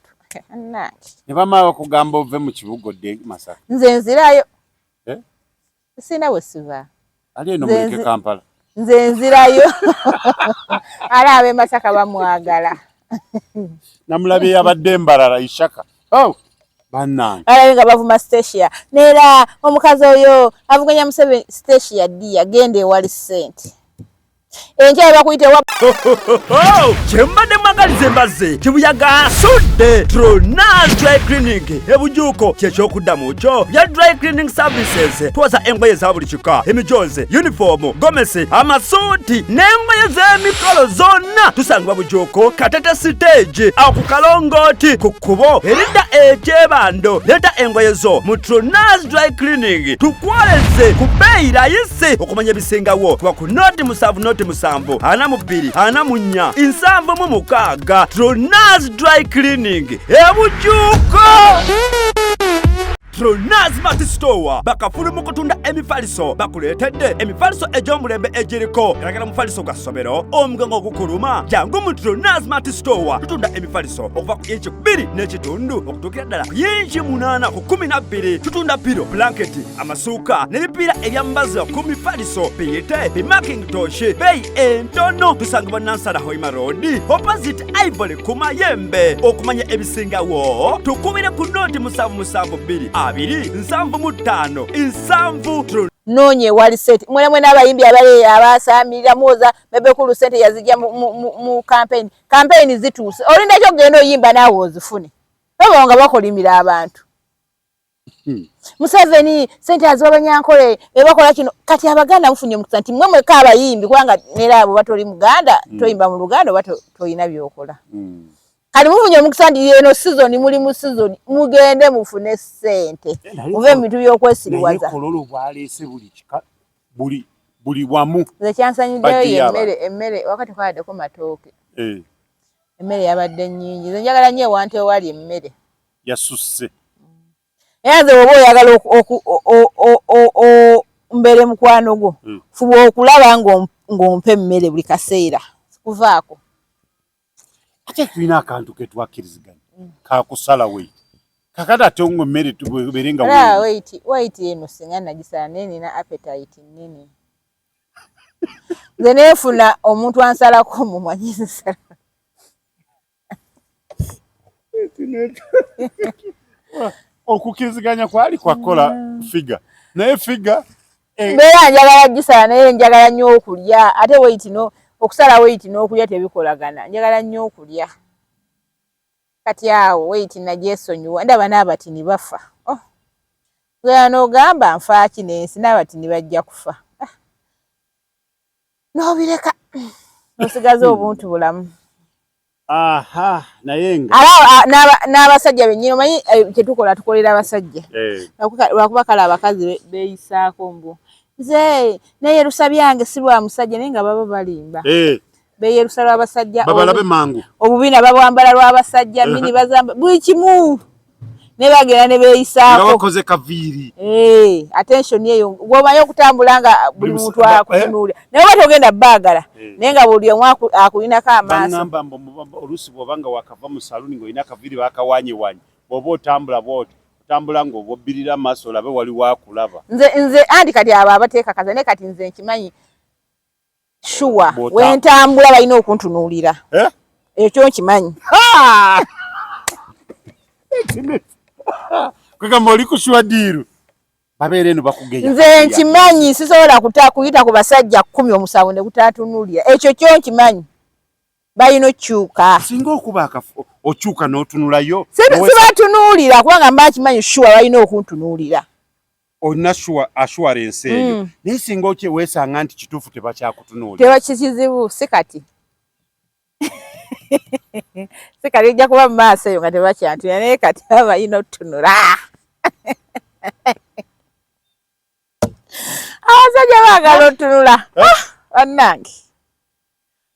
ne bamala kugamba ove mu kibugodde Masaka nze nzirayo sina bwe siva ali eno muleke Kampala nze nzirayo ala abe Masaka bamwagala namulabye yabadde mbalala ishaka bannange nga bavuma Stacia neera omukazi oyo avuganya Museveni Stacia ddi yagenda ewali ssente enkyala bakuyite kyembadde mwagaliza embaze kibuyaga asudde Tronas Dry Cleaning ebujuuko kyekyokuddamu kyo bya dry cleaning services twoza engoye za buli kika emijoze uniform gomesi amasuuti n'engoye z'emikolo zonna tusangibwa bujuuko Katete stage awo ku Kalongooti ku kkubo eridda ekyebando leeta engoye zo mu Tronas Dry Cleaning tukwoleze ku bbeeyi rayisi okumanya ebisingawo tuba ku noti 7 Tronas Dry Cleaning ebujuuko Tronas Mart Store bakafulu mu kutunda emifaliso bakuleetedde emifaliso egy'omulembe egiriko eragala mufaliso gwa ssomero omugango ogukuluma jangu mu Tronas Mart Store tutunda emifaliso okuva ku inchi 2 n'ekitundu okutuukira ddala ku inchi 8 ku 12 tutunda piro blanketi amasuuka n'ebipiira ebyambaza ku mifaliso biyite bimakintosh beeyi entono tusangibwa Nansana Hoima Road opposite Ivory ku Mayembe okumanya ebisingawo tukubire ku noti 772 275 nonye wali sente mwene abayimbi abale abasamirira muoza Bebe Cool sente yazijja mu campaign zituuse olinda kyo gendo yimba nawe ozifune abo nga bakolimira abantu Museveni sente azobanyankole ebakola kino kati abaganda mufunye mukisa nti mmwe ka abayimbi kubanga nera abo batoli muganda toyimba mu Luganda bato toyina byokola kali mufunye mukisa ndi eno season muli mu season mugende mufune sente muve mitu byokwesiriwaza kololo bwalese buli kika buli wamu ze kyansanyiddeyo emmere wakati kwade ko matooke emmere yabadde nnyingi ze njagala nnyo wante wali emmere yasusse Yanze obo oyagala mbere mukwano gwo. Fuba okulaba ng'ompe emmere buli kaseera. Kuvaako. Ate tulina akantu ke twakiriziganya. Kakusala wait. Kakata tongo mmere tuberenga wait eno singa nagisala nina appetite nini. Zenefuna omuntu ansalako mumanyisa. Okukiriziganya kwali kwakola figa. Naye figa Beera njagala gisala naye njagala nnyo okulya. Ate wait no okusala wait n'okulya tebikolagana. Njagala nnyo okulya. Kati awo wait nagyesonyiwa ndaba n'abatini bafa. Gwe n'ogamba nfaaki n'ensi n'abatini bajja kufa. N'obireka osigaza obuntu bulamu. Aha, nayenga. N'abasajja bennyini omanyi kyetukola tukolera abasajja. Lwakuba kale abakazi beeyisaako mbu. Nze neyerusa byange si lwa musajja naye nga baba balimba. Beyerusa lw'abasajja. Babalabe mangu. Obubina babwambala lw'abasajja mini bazamba buli kimu. Ne bagera ne beeyisaako. Nga wakoze kaviiri. Attention eyo gwomanyi okutambula nga buli muntu akutunuulira. Naye oba togenda baagala. Naye nga buli omu akulinako amaaso. Bangamba oluusi bw'obanga wakava mu saluni ng'olina kaviiri baakawanyiwanyi. Bw'oba otambula bw'otyo. Otambula ng'obobbirira amaaso olabe wali waakulaba. Nze anti kati abo abateeka kaza naye kati nze nkimanyi. Shuwa wentambula balina okuntunuulira. Ekyo nkimanyi. Kwegamba oli kushuwa diiru. Babeera eno bakugenya. Nze nkimanyi sisobola kuyita ku basajja 10 omusanvu ne kutatunuulira. Ekyo kyo nkimanyi. Balina okyuka. Singa okuba okyuka n'otunulayo. Sibatunuulira kubanga mba nkimanyi shuwa balina okuntunuulira. Olina assurance eyo. Naye singa weesanga nti kituufu tebakyakutunuulira. Tebakikizibu si kati. Si kati ojja kuba mu maaso eyo nga tebakyantunula naye kati baba balina otutunula. Abasajja baagala otunula. Bannange.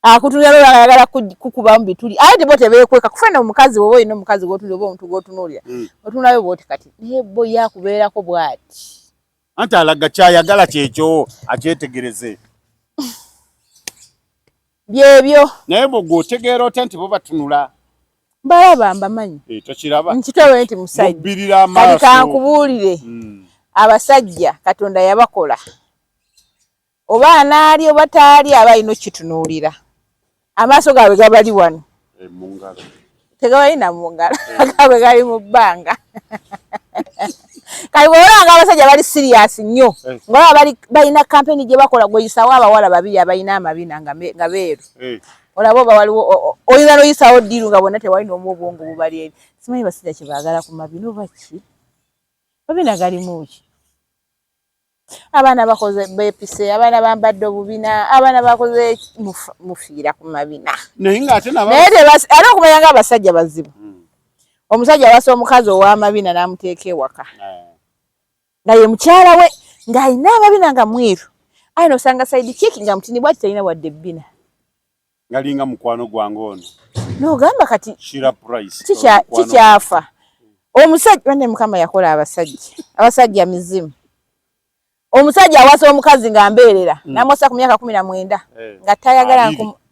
Akutunula bayagala kukuba mu bituli. Ate bo tebeekweka kufena omukazi wowe olina omukazi gw'otunula oba omuntu gw'otunuulira. Otunulayo bw'oti kati naye bo yakubeerako bw'ati. Anti alaga kyayagala kyekyo akyetegereze. Byebyo. Naye bw'otegeera otya nti bo batunula. Balaba mbamanyi. Tokiraba. Nkitobe nti musajja. Mubbirira amaaso. Kati kankubuulire. Abasajja Katonda yabakola. Oba anaali oba taali aba alina okitunuulira. Amaaso gaabwe gabali wano. Mungalo. Tegabalina mu ngalo. Gaabwe gali mu bbanga. Kali bw'olaba abasajja bali serious nnyo. Ng'olaba balina kampeni gye bakola gw'oyisawo abawala babiri abalina amabina nga beeru. Olaba oba waliwo oyinza n'oyisawo ddiiru nga bonna tewalina omu obwongo bubali eri. Simanyi basajja kye baagala ku mabina oba ki? Mabina galimu ki? Abaana bakoze beepise, abaana bambadde obubina, abaana bakoze mufiira ku mabina. Naye ng'ate naye era okumanya ng'abasajja bazibu. Omusajja awasa omukazi ow'amabina n'amuteeka ewaka. Nga ye mukyala we ng'alina amabina nga mweru. Aye n'osanga side chick nga mutini bw'ati talina wadde ebbina. Ngalinga mukwano gwange ono. N'ogamba kati Shira Price. Kikyafa. Omusajja wanne Mukama yakola abasajja mizimu. Omusajja awasa omukazi nga mbeerera n'amuwasa ku myaka 19 nga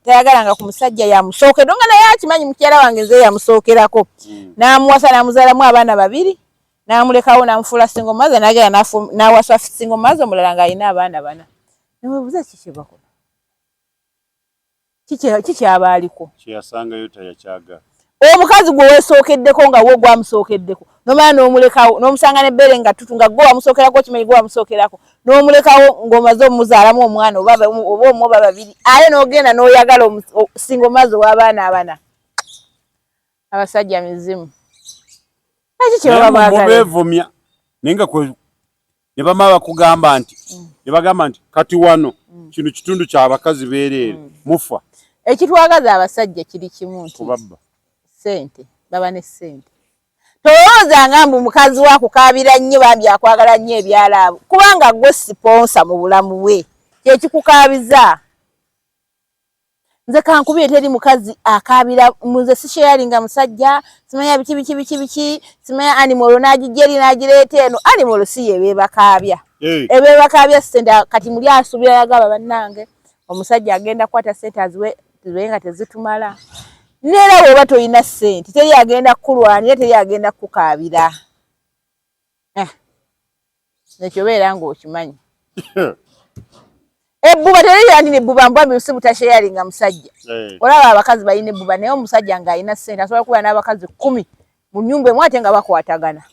tayagalanga ku musajja yamusookera nga naye akimanyi mukyala wange nze yamusookerako n'amuwasa n'amuzaalamu abaana babiri n'amulekawo n'amufuula single mother n'agenda n'awasa single mother omulala ng'alina abaana 4. Neweebuuza kiki bakola kikyabaaliko kyeyasangayo tayakyaga omukazi gwe weesookeddeko nga wo gwamusookeddeko nomala n'omulekawo n'omusanga n'ebbeere nga tutu nga gwe wamusookerako kimanyi gwe wamusookerako n'omulekawo ng'omaze omuzalamu omwana oba omu oba babiri ate n'ogenda n'oyagala single mother w'abaana 4. Abasajja mizimu eki kyebaba baagala beevumya naye nga ne bama bakugamba nti ne bagamba nti kati wano kino kitundu ky'abakazi beereere mufa ekitwagaza abasajja kiri kimu nti kubabba sente baba ne sente tolowooza nga mbu mukazi wa kukaabira nnyo bambi akwagala nnyo ebyalaabo kubanga gwe siponsa mu bulamu bwe kyekikukaabiza nze kankubire teri mukazi akabira munze si sharinga musajja simanya biki simanya animal najijeri najireete eno animal si yebe bakabya ebe bakabya senda kati muli asubira yagaba bannange omusajja agenda kwata sente aziwe zibenga tezitumala nera woba toyina sente teri agenda kulwanira teri agenda kukabira nekyo beera nga okimanyi ebbuba teri yandine ebbuba mbwambi usibu tasharinga musajja olaba abakazi bayine ebbuba naye omusajja nga ayina sente asobola kuba n'abakazi 10 mu nyumba emu ate nga bakwatagana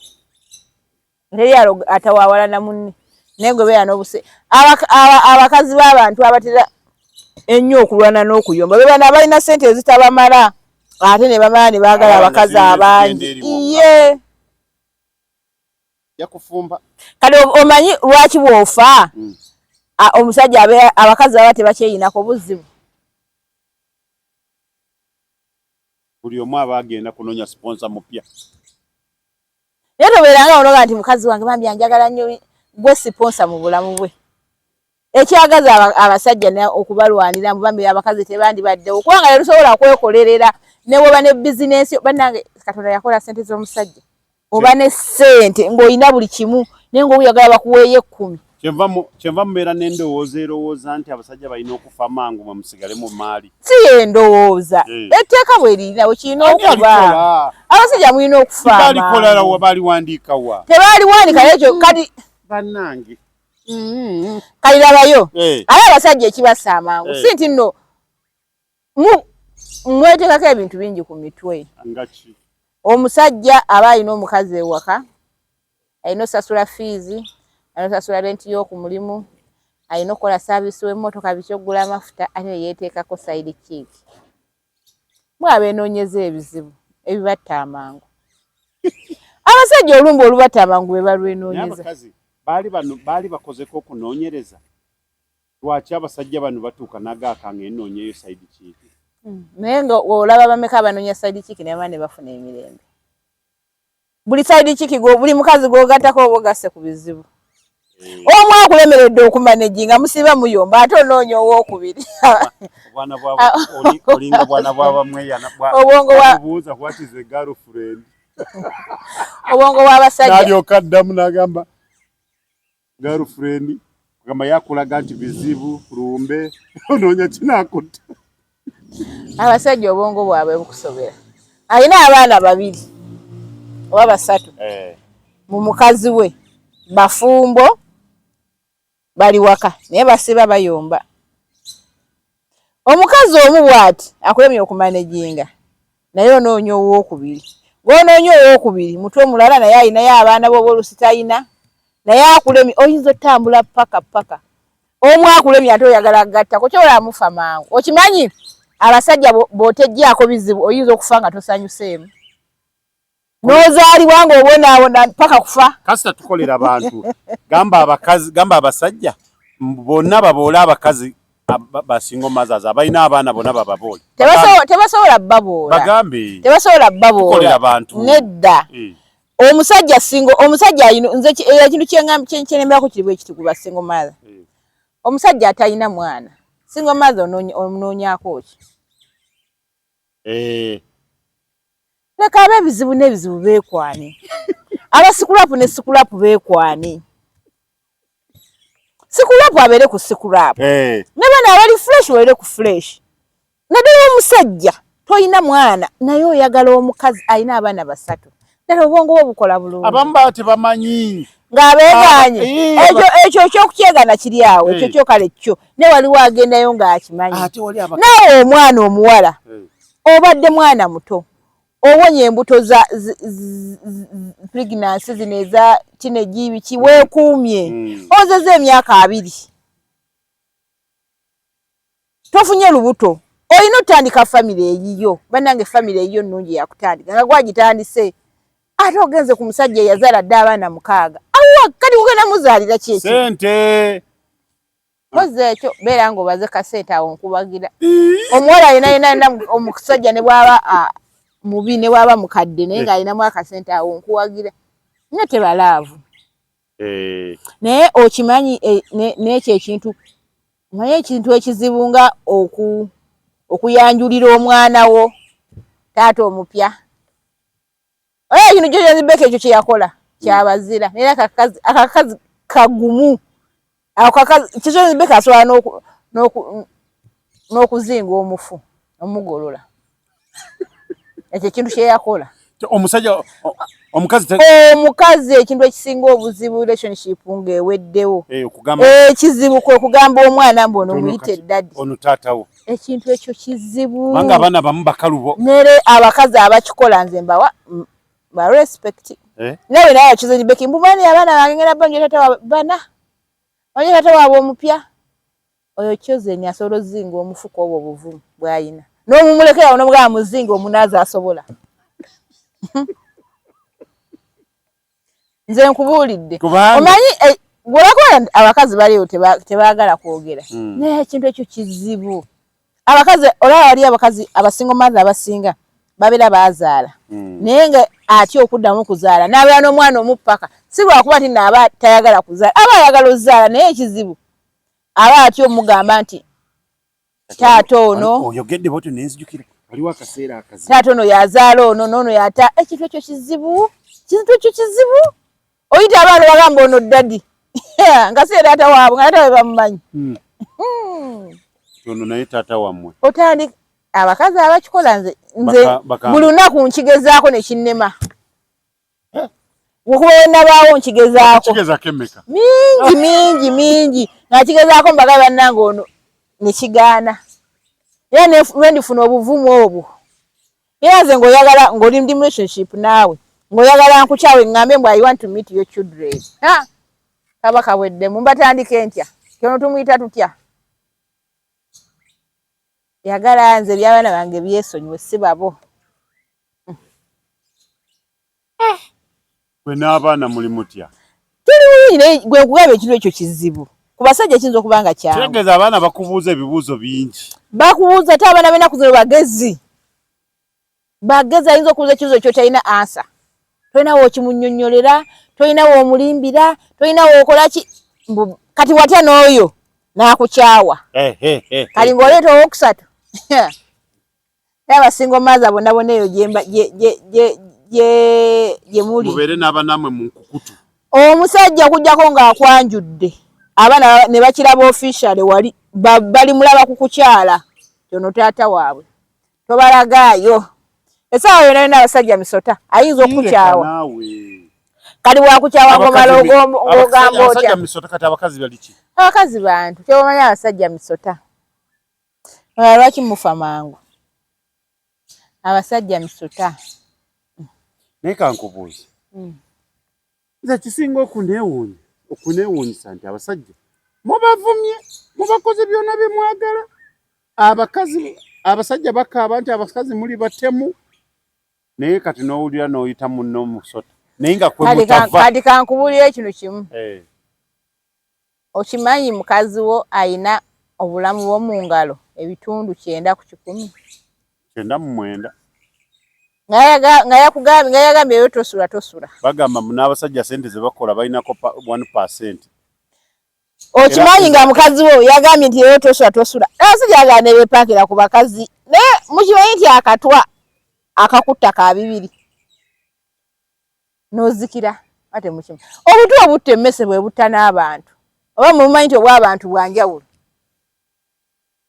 teri atawawala na munne naye gwe beera n'obuse abakazi b'abantu abatera ennyo okulwana n'okuyomba be bana balina sente ezitabamala ate ne bamala ne baagala abakazi abangi iye yakufumba kale omanyi lwaki bw'ofa omusajja abakazi baba tebakyeyinako buzibu buli omu aba agenda kunoonya sponsor mupya naye tobeeranga onoga nti mukazi wange bambi anjagala nnyo gwe sponsor mu bulamu bwe ekyagaza abasajja okubalwanira bambi abakazi tebandibaddewo kubanga lero sobola kwekolerera ne bwoba ne bizinesi bannange Katonda yakola sente z'omusajja oba ne sente ng'olina buli kimu naye ng'oyagala bakuweeyo 10 kyenva mubeera n'endowooza erowooza nti abasajja balina okufa mangu mwe musigale mu maali si endowooza etteeka bwe lirinawo kirina okuba abasajja mulina okufa balikola wa baliwandiika wa tebaliwandika ekyo kati bannange kalirabayo aye abasajja ekibassa amangu si nti nno mweteekako ebintu bingi ku mitwe omusajja aba alina omukazi ewaka alina osasula fiizi alina osasula renti y'oku mulimu alina okukola saavisi w'emmotoka biki okugula amafuta ate yeeteekako sayidi kiiki mwabenoonyeza ebizibu ebibatta amangu abasajja olumba olubatta amangu be balwenoonyeza baali bakozeko okunoonyereza lwaki abasajja bano batuuka nagaakanga enoonyeyo sayidi kiiki naye nga olaba bameka abanoonya sayidi kiiki ne baba ne bafuna emirembe buli sayidi kiiki buli mukazi gw'ogattako oba ogasse ku bizibu omu akulemeredde okumanejinga musiba muyomba ate onoonya owookubiri olinga bwana bwabamweyana buuza what is a girlfriend obwongo bw'abasajja n'alyoka addamu n'agamba girlfriend kugamba yakulaga nti bizibu lumbe onoonya kinakutta abasajja obwongo bwabwe bukusobera alina abaana 2 oba 3 mu mukazi we bafumbo bali waka naye basiba bayomba omukazi omu bw'ati akulemye okumanejinga naye onoonya owookubiri gw'onoonya owookubiri mutwe mulala naye alinayo abaana b'oba olusi talina naye akulemye oyinza otambula paka omu akulemye ate oyagala gattako kyobola amufa mangu okimanyi abasajja bw'otejjaako bizibu oyinza okufa nga tosanyuseemu n'ozaalibwa nga obonaabona paka kufa kasita tukolera abantu gamba abasajja bonna baboola abakazi basingo mazaza abalina abaana bonna bababoola tebasobola baboola bagambe tebasobola baboola abantu nedda omusajja singo omusajja ayino nze ekintu kyenemberako kiri bwe kiti ku basingo maza omusajja atalina mwana singo maza omunoonyaako ki leka abe ebizibu n'ebizibu beekwane abasikulapu ne sikulapu beekwane sikulapu abeere ku sikulapu ne bana abali fresh babeere ku fresh naddala omusajja toyina mwana naye oyagala omukazi alina abaana 3 ddala obwongo bwo bukola bulungi abamu baba tebamanyi ng'abeegaanye ekyo ekyokukyegana kiri awo ekyo kyokale kyo ne waliwo agendayo ng'akimanyi nawe omwana omuwala obadde mwana muto owonya embuto za pregnancy zino eza teenage biki weekuumye ozeze emyaka 2 tofunye lubuto olina otandika famire eyiyo bannange famire eyiyo nnungi yakutandika nga gwagitandise ate ogenze ku musajja eyazaala dde abaana 6 awa kati kugenda muzaalira ki sente koze ekyo beera ng'obaze kasente awo nkubagira omuwala alina omusajja ne bw'aba mubi ne bw'aba mukadde naye ng'alinamu akasente awo nkuwagira nye tebalaavu naye okimanyi n'ekyo ekintu manye ekintu ekizibu nga okuyanjulira omwana wo taata omupya. Kino Joyce Beka ekyo kye yakola kyabazira naye akakazi kagumu. Joyce Beka asobola n'okuzinga omufu omugolola. Ekyo ekintu kye yakola. Omusajja omukazi ekintu ekisinga obuzibu relationship ng'eweddewo. Ekizibu kwe kugamba omwana mbono muyite daddy. Ono taatawo. Ekintu ekyo kizibu. Banga abaana bamu bakalubo. Nere abakazi abakikola nze mbawa ba respect. Nawe naye Joyce Beka mbumani abaana bange ngera banjo tata bana. Banjo tata wabo omupya. Oyo Joyce ni asobola zinga omufuko obwo buvumu bwayina. N'omumulekera ono bwa muzinga omunaaza asobola. Nze nkubuulidde. Omanyi bw'olakola abakazi baliyo tebaagala kwogera. Naye ekintu ekyo kizibu. Abakazi olaba wali abakazi abasingo mazi abasinga babeera baazaala. Naye nga atya okuddamu okuzaala n'abeera n'omwana omupaka. Si lwakuba nti naaba tayagala kuzaala. Aba ayagala okuzaala naye ekizibu. Aba atya omugamba nti taata ono. Oyogedde bw'otyo ne nzijukira. Waliwo akaseera akazibu. Taata ono yazaala ono n'ono yata. Ekintu ekyo kizibu. Kintu ekyo kizibu. Oyita abaana bagamba ono daddy. Nga si taata waabwe nga taata we bamumanyi. Ono naye taata wammwe. Otandika abakazi abakikola nze buli lunaku nkigezaako ne kinnema. Okuba we nabaawo nkigezaako. Kigezaako emmeka? Mingi. Nakigezaako mbaga bannange ono ne kigaana. Era ne ndifuna obuvumu obwo. Era nze ng'oyagala ng'oli mu relationship naawe. Ng'oyagala nkukyawe ng'ambe mbu I want to meet your children. Kaba kawedde mbatandike ntya. Kyono tumuyita tutya. Yagala nze by'abaana bange byesonyiwe si babo. Gwe n'abaana muli mutya? Tuli gwe kugaba ekintu ekyo kizibu. Ku basajja kiyinza okuba nga kyangu. Tegeeza abaana bakubuuza ebibuuzo bingi. Bakubuuza ate abaana b'ennaku zino bagezi. Bagezi ayinza okubuuza ekibuuzo kyo talina ansa. Tolina w'okimunnyonnyolera, tolina w'omulimbira, tolina w'okola ki. Kati watya n'oyo n'akukyawa. Kali ng'oleeta owookusatu. Abasingo maaza bonna eyo gye muli. Mubeere n'abanammwe mu nkukutu. Omusajja kujjako ng'akwanjudde. Abaana ne bakiraba officially wali bali mulaba kukukyala. Kyono taata waabwe. Tobalagaayo. Essaawa yonna yonna abasajja misota. Ayinza okukukyawa. Kali bwakukyawa ng'omala ogamba otya. Abasajja misota kati abakazi bali ki? Abakazi bantu. Kyobamanyi abasajja misota. Lwaki mufa mangu? Abasajja misota. Naye kankubuuze. Nze kisinga okuneewuunyisa nti abasajja mubavumye mubakoze byonna bye mwagala. Abasajja bakaaba nti abakazi muli batemu. Naye kati n'owulira n'oyita munno musota. Naye nga kwe mutava. Kati kankubuulira ekino kimu. Okimanyi mukazi wo ayina obulamu bw'omu ngalo ebitundu 9 ku 10. 9 mu 9. Nga yagambye eyo tosula. Bagamba n'abasajja sente ze bakola balinako 1%. Okimanyi nga mukazi wo yagambye nti eyo tosula. Abasajja bagamba ne beepankira ku bakazi. Naye mukimanyi nti akatwa akakutta ka 2. N'ozikira ate mukimu. Obutwa obutta emmese bwe butta n'abantu. Oba mumanyi nti obw'abantu bwanjawulo.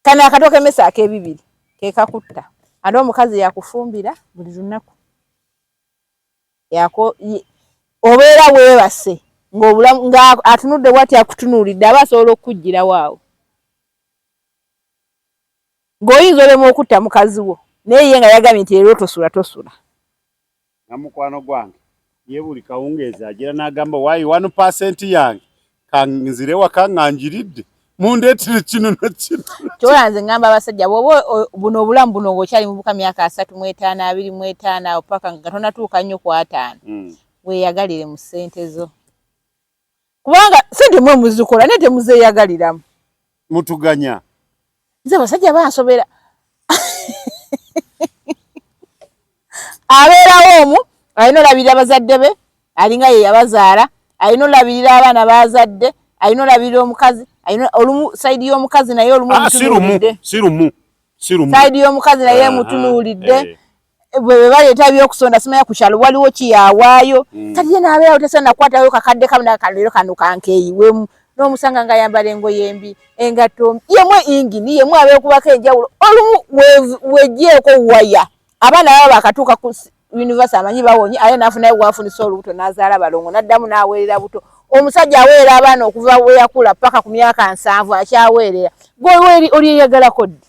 Kana akatwa k'emmese ak'ebibiri ke kakutta. Ate omukazi yakufumbira buli lunaku. Obeera weebase ng'obulamu nga atunudde bw'ati akutunuulidde aba asobola okukuggira waawo. Ng'oyinza olema okutta mukazi wo naye ye nga yagambye nti leero tosula. Namukwano gwange ye buli kawungeezi agira n'agamba waayi 1% yange kanzire waka nganjiridde. Mundeetire kino na kino. Kyola nze ngamba abasajja buno obulamu buno ng'okyali mu buka myaka 35, 25 paka nga tonatuuka nnyo ku 5. Weeyagalire mu ssente zo. Kubanga ssente mwe muzikola naye temuzeeyagaliramu. Mutuganya. Nze abasajja bansobera. Abeerawo omu alina olabirira abazadde be alinga ye yabazaala, alina olabirira abaana bazadde, alina olabirira omukazi, alina olumu sayidi y'omukazi naye olumu si saidi y'omukazi naye mutunuulidde bwe baleeta ebyokusonda simanya ku kyalo waliwo kiyawaayo kati ye n'abeerawo tasana nakwatayo kakadde kamu nakaleero kano kankeeyiwemu n'omusanga nga yambala engoye embi engatto yemwe ingini yemwe abeekubako enjawulo olumu wejjeeko waya abaana baba bakatuuka ku university amanyi bawonye aye n'afunayo bwafunisa olubuto n'azaala balongo n'addamu n'aweerera buto omusajja aweerera abaana okuva we yakula paka ku myaka 7 akyaweerera gwe olyeyagalako ddi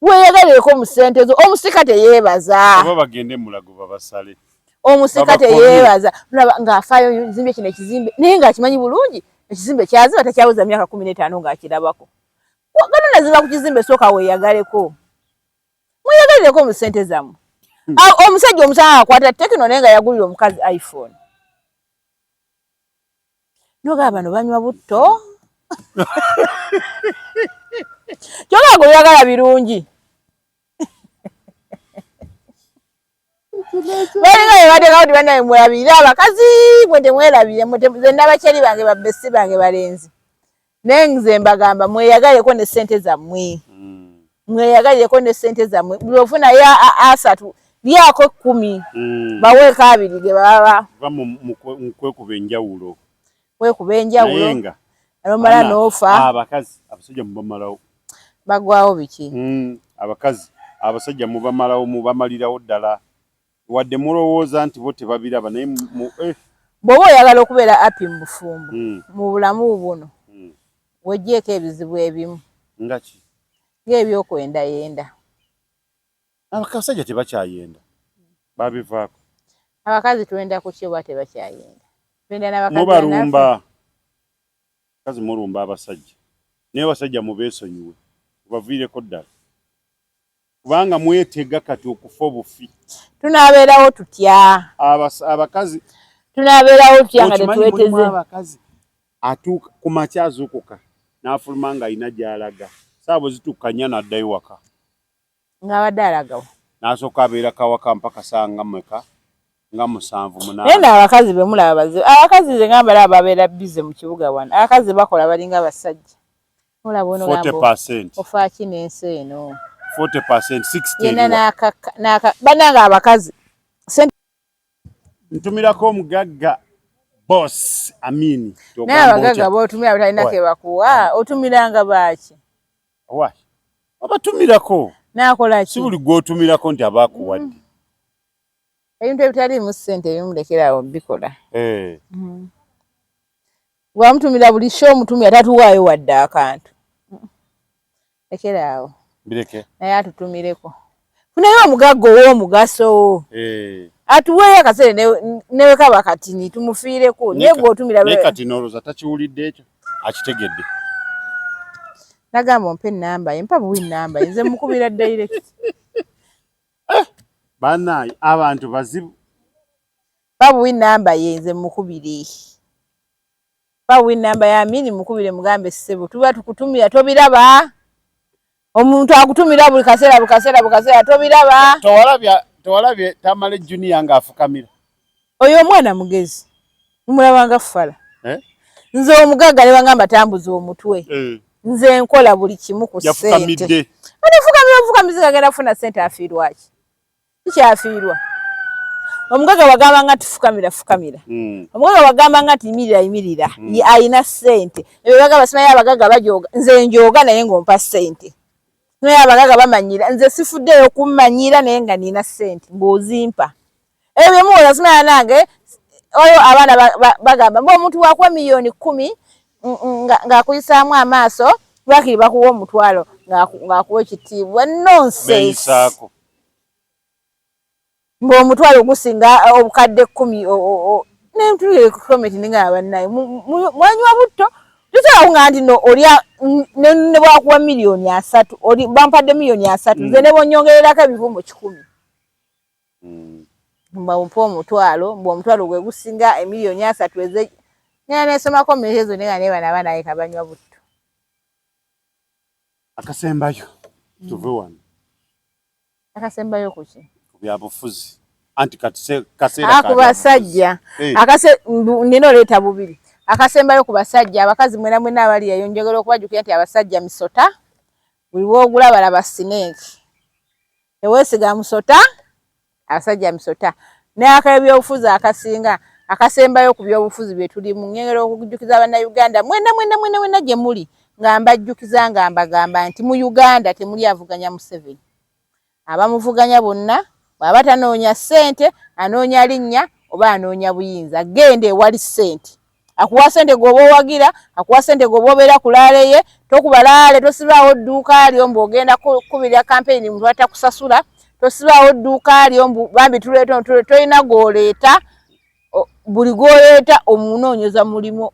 weyagaleko mu ssente zo omusika teyeebaza oba bagende mulago babasale omusika teyeebaza ng'afaayo zimbye kino ekizimbe naye ng'akimanyi bulungi ekizimbe kyaziba takyawuza myaka 15 ng'akirabako gano naziba ku kizimbe sooka weeyagaleko mweyagalireko mu ssente zammwe omusajja omusanga akwata tekino naye nga yagulira omukazi iPhone noga bano banywa butto kyonga gweyagala birungi balinga yebateekawo ti bannaye mwerabirire abakazi mwe temwerabire zenna bakyali bange babbesi bange balenzi naye nze mbagamba mweyagaleko ne ssente zammwe mweyagalireko ne ssente zammwe buli ofuna ya asatu lyako 10 baweeko 2 ge baba mukwekuba enjawulo wekuba enjawulo alomala n'ofa abakazi abasajja mubamalawo bagwawo biki abakazi abasajja mubamalirawo ddala wadde mulowooza nti bo tebabiraba naye bw'oba oyagala okubeera api mu bufumbo mu bulamu buno weggyeko ebizibu ebimu ngaki ng'ebyokwendayenda abasajja tebakyayenda babivaako abakazi twenda ku kyo bwa tebakyayenda twenda n'abakazi mubalumba kazi mulumba abasajja naye abasajja mubeesonyiwe baviireko ddala kubanga mwetega kati okufa obufi tunaabeerawo tutya abakazi tunaabeerawo tutya nga tetweteze abakazi atuuka ku makya azuukuka n'afuluma ng'alina gy'alaga saabwe zituukanya n'addayo waka ng'abadde alagawo n'asooka abeera kawaka mpaka saa nga mweka nga 7-8 naye n'abakazi be mulaba bazibu abakazi ze ngamba laba babeera bize mu kibuga wano abakazi bakola balinga abasajja mulaba ono 40% ofaaki n'ensi eno 40% 60 yena bananga abakazi ntumirako omugagga boss Amini naye abagagga b'otumira butalina ke bakuwa otumiranga baaki wa abatumirako naakola ki si buli gw'otumirako nti abaakuwadde ebintu ebitaliimu ssente ebimulekerawo bikola bwamutumira buli sho omutumira tatuwaayo wadde akantu lekeraawo bireke naye atutumireko funayo omugagga ow'omugaso atuweeyo akaseera newe kaba katini tumufiireko naye gw'otumira naye kati n'olowooza takiwulidde ekyo akitegedde nagamba ompe ennamba ye mpa buwi nnamba nze mukubira direct bannaye abantu bazibu mpa buwi nnamba ye nze mukubire mpa buwi nnamba ya Amini mukubire mugambe ssebo tuba tukutumira tobiraba omuntu akutumira buli kaseera tobiraba towalabye Tamale Junior ng'afukamira oyo omwana mugezi mumulabanga fala nze omugagga ne bagamba tambuza omutwe nze nkola buli kimu ku ssente ofukamiza agenda kufuna ssente afiirwaki kikyafiirwa omugagga bagamba nga tifukamira omugagga bagamba nga tiyimirira ayina ssente ebyo bagamba simanyi abagagga bajooga nze njooga naye ng'ompa ssente naye abagagga bamanyira nze sifuddeyo kummanyira naye nga nina ssente ng'ozimpa ebyo byemuwoza simanya nange oyo abaana bagamba mba omuntu wakuwa miliyoni 10 ng'akuyisaamu amaaso lwakiri bakuwa omutwalo ng'akuwa ekitiibwa nonsense mba omutwalo gusinga obukadde 10 nemutulire komenti ninga abannaye mwanywa butto tutera nga nti no olya ne bwakuwa miliyoni 3 bampadde miliyoni 3 nze ne bonyongererako ebivumo 10 mba ompa omutwalo mba omutwalo gwe gusinga emiliyoni 3 eze nena nesomako mirezo nenga nebana banaye kabanywa butto akasembayo tuve wano akasembayo kuki byabufuzi anti kaseera ku basajja nina oleeta bubiri akasembayo ku basajja abakazi mwena mwena abali eyo njagala okubajjukira nti abasajja misota buli wogula balaba sineeki. Teweesiga musota, abasajja misota. N'ak'ebyobufuzi akasinga akasembayo ku byobufuzi bye tulimu ngengera okujjukiza bannayuganda mwena gye muli nga mbajjukiza nga mbagamba nti mu Uganda temuli avuganya Museveni. Abamuvuganya bonna bw'aba tanoonya ssente anoonya linnya oba anoonya buyinza. Genda ewali ssente. Akuwa ssente gw'oba owagira, akuwa ssente gw'oba obeera ku laale ye, tokuba laale, tosibaawo dduuka lyo ng'ogenda kubira kampeyini muntu atakusasula, tosibaawo dduuka lyo bambi tuleeta tolina gw'oleeta, buli gw'oleeta omunoonyeza mulimu.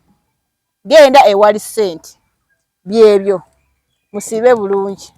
Genda ewali ssente. Byebyo musiibe bulungi.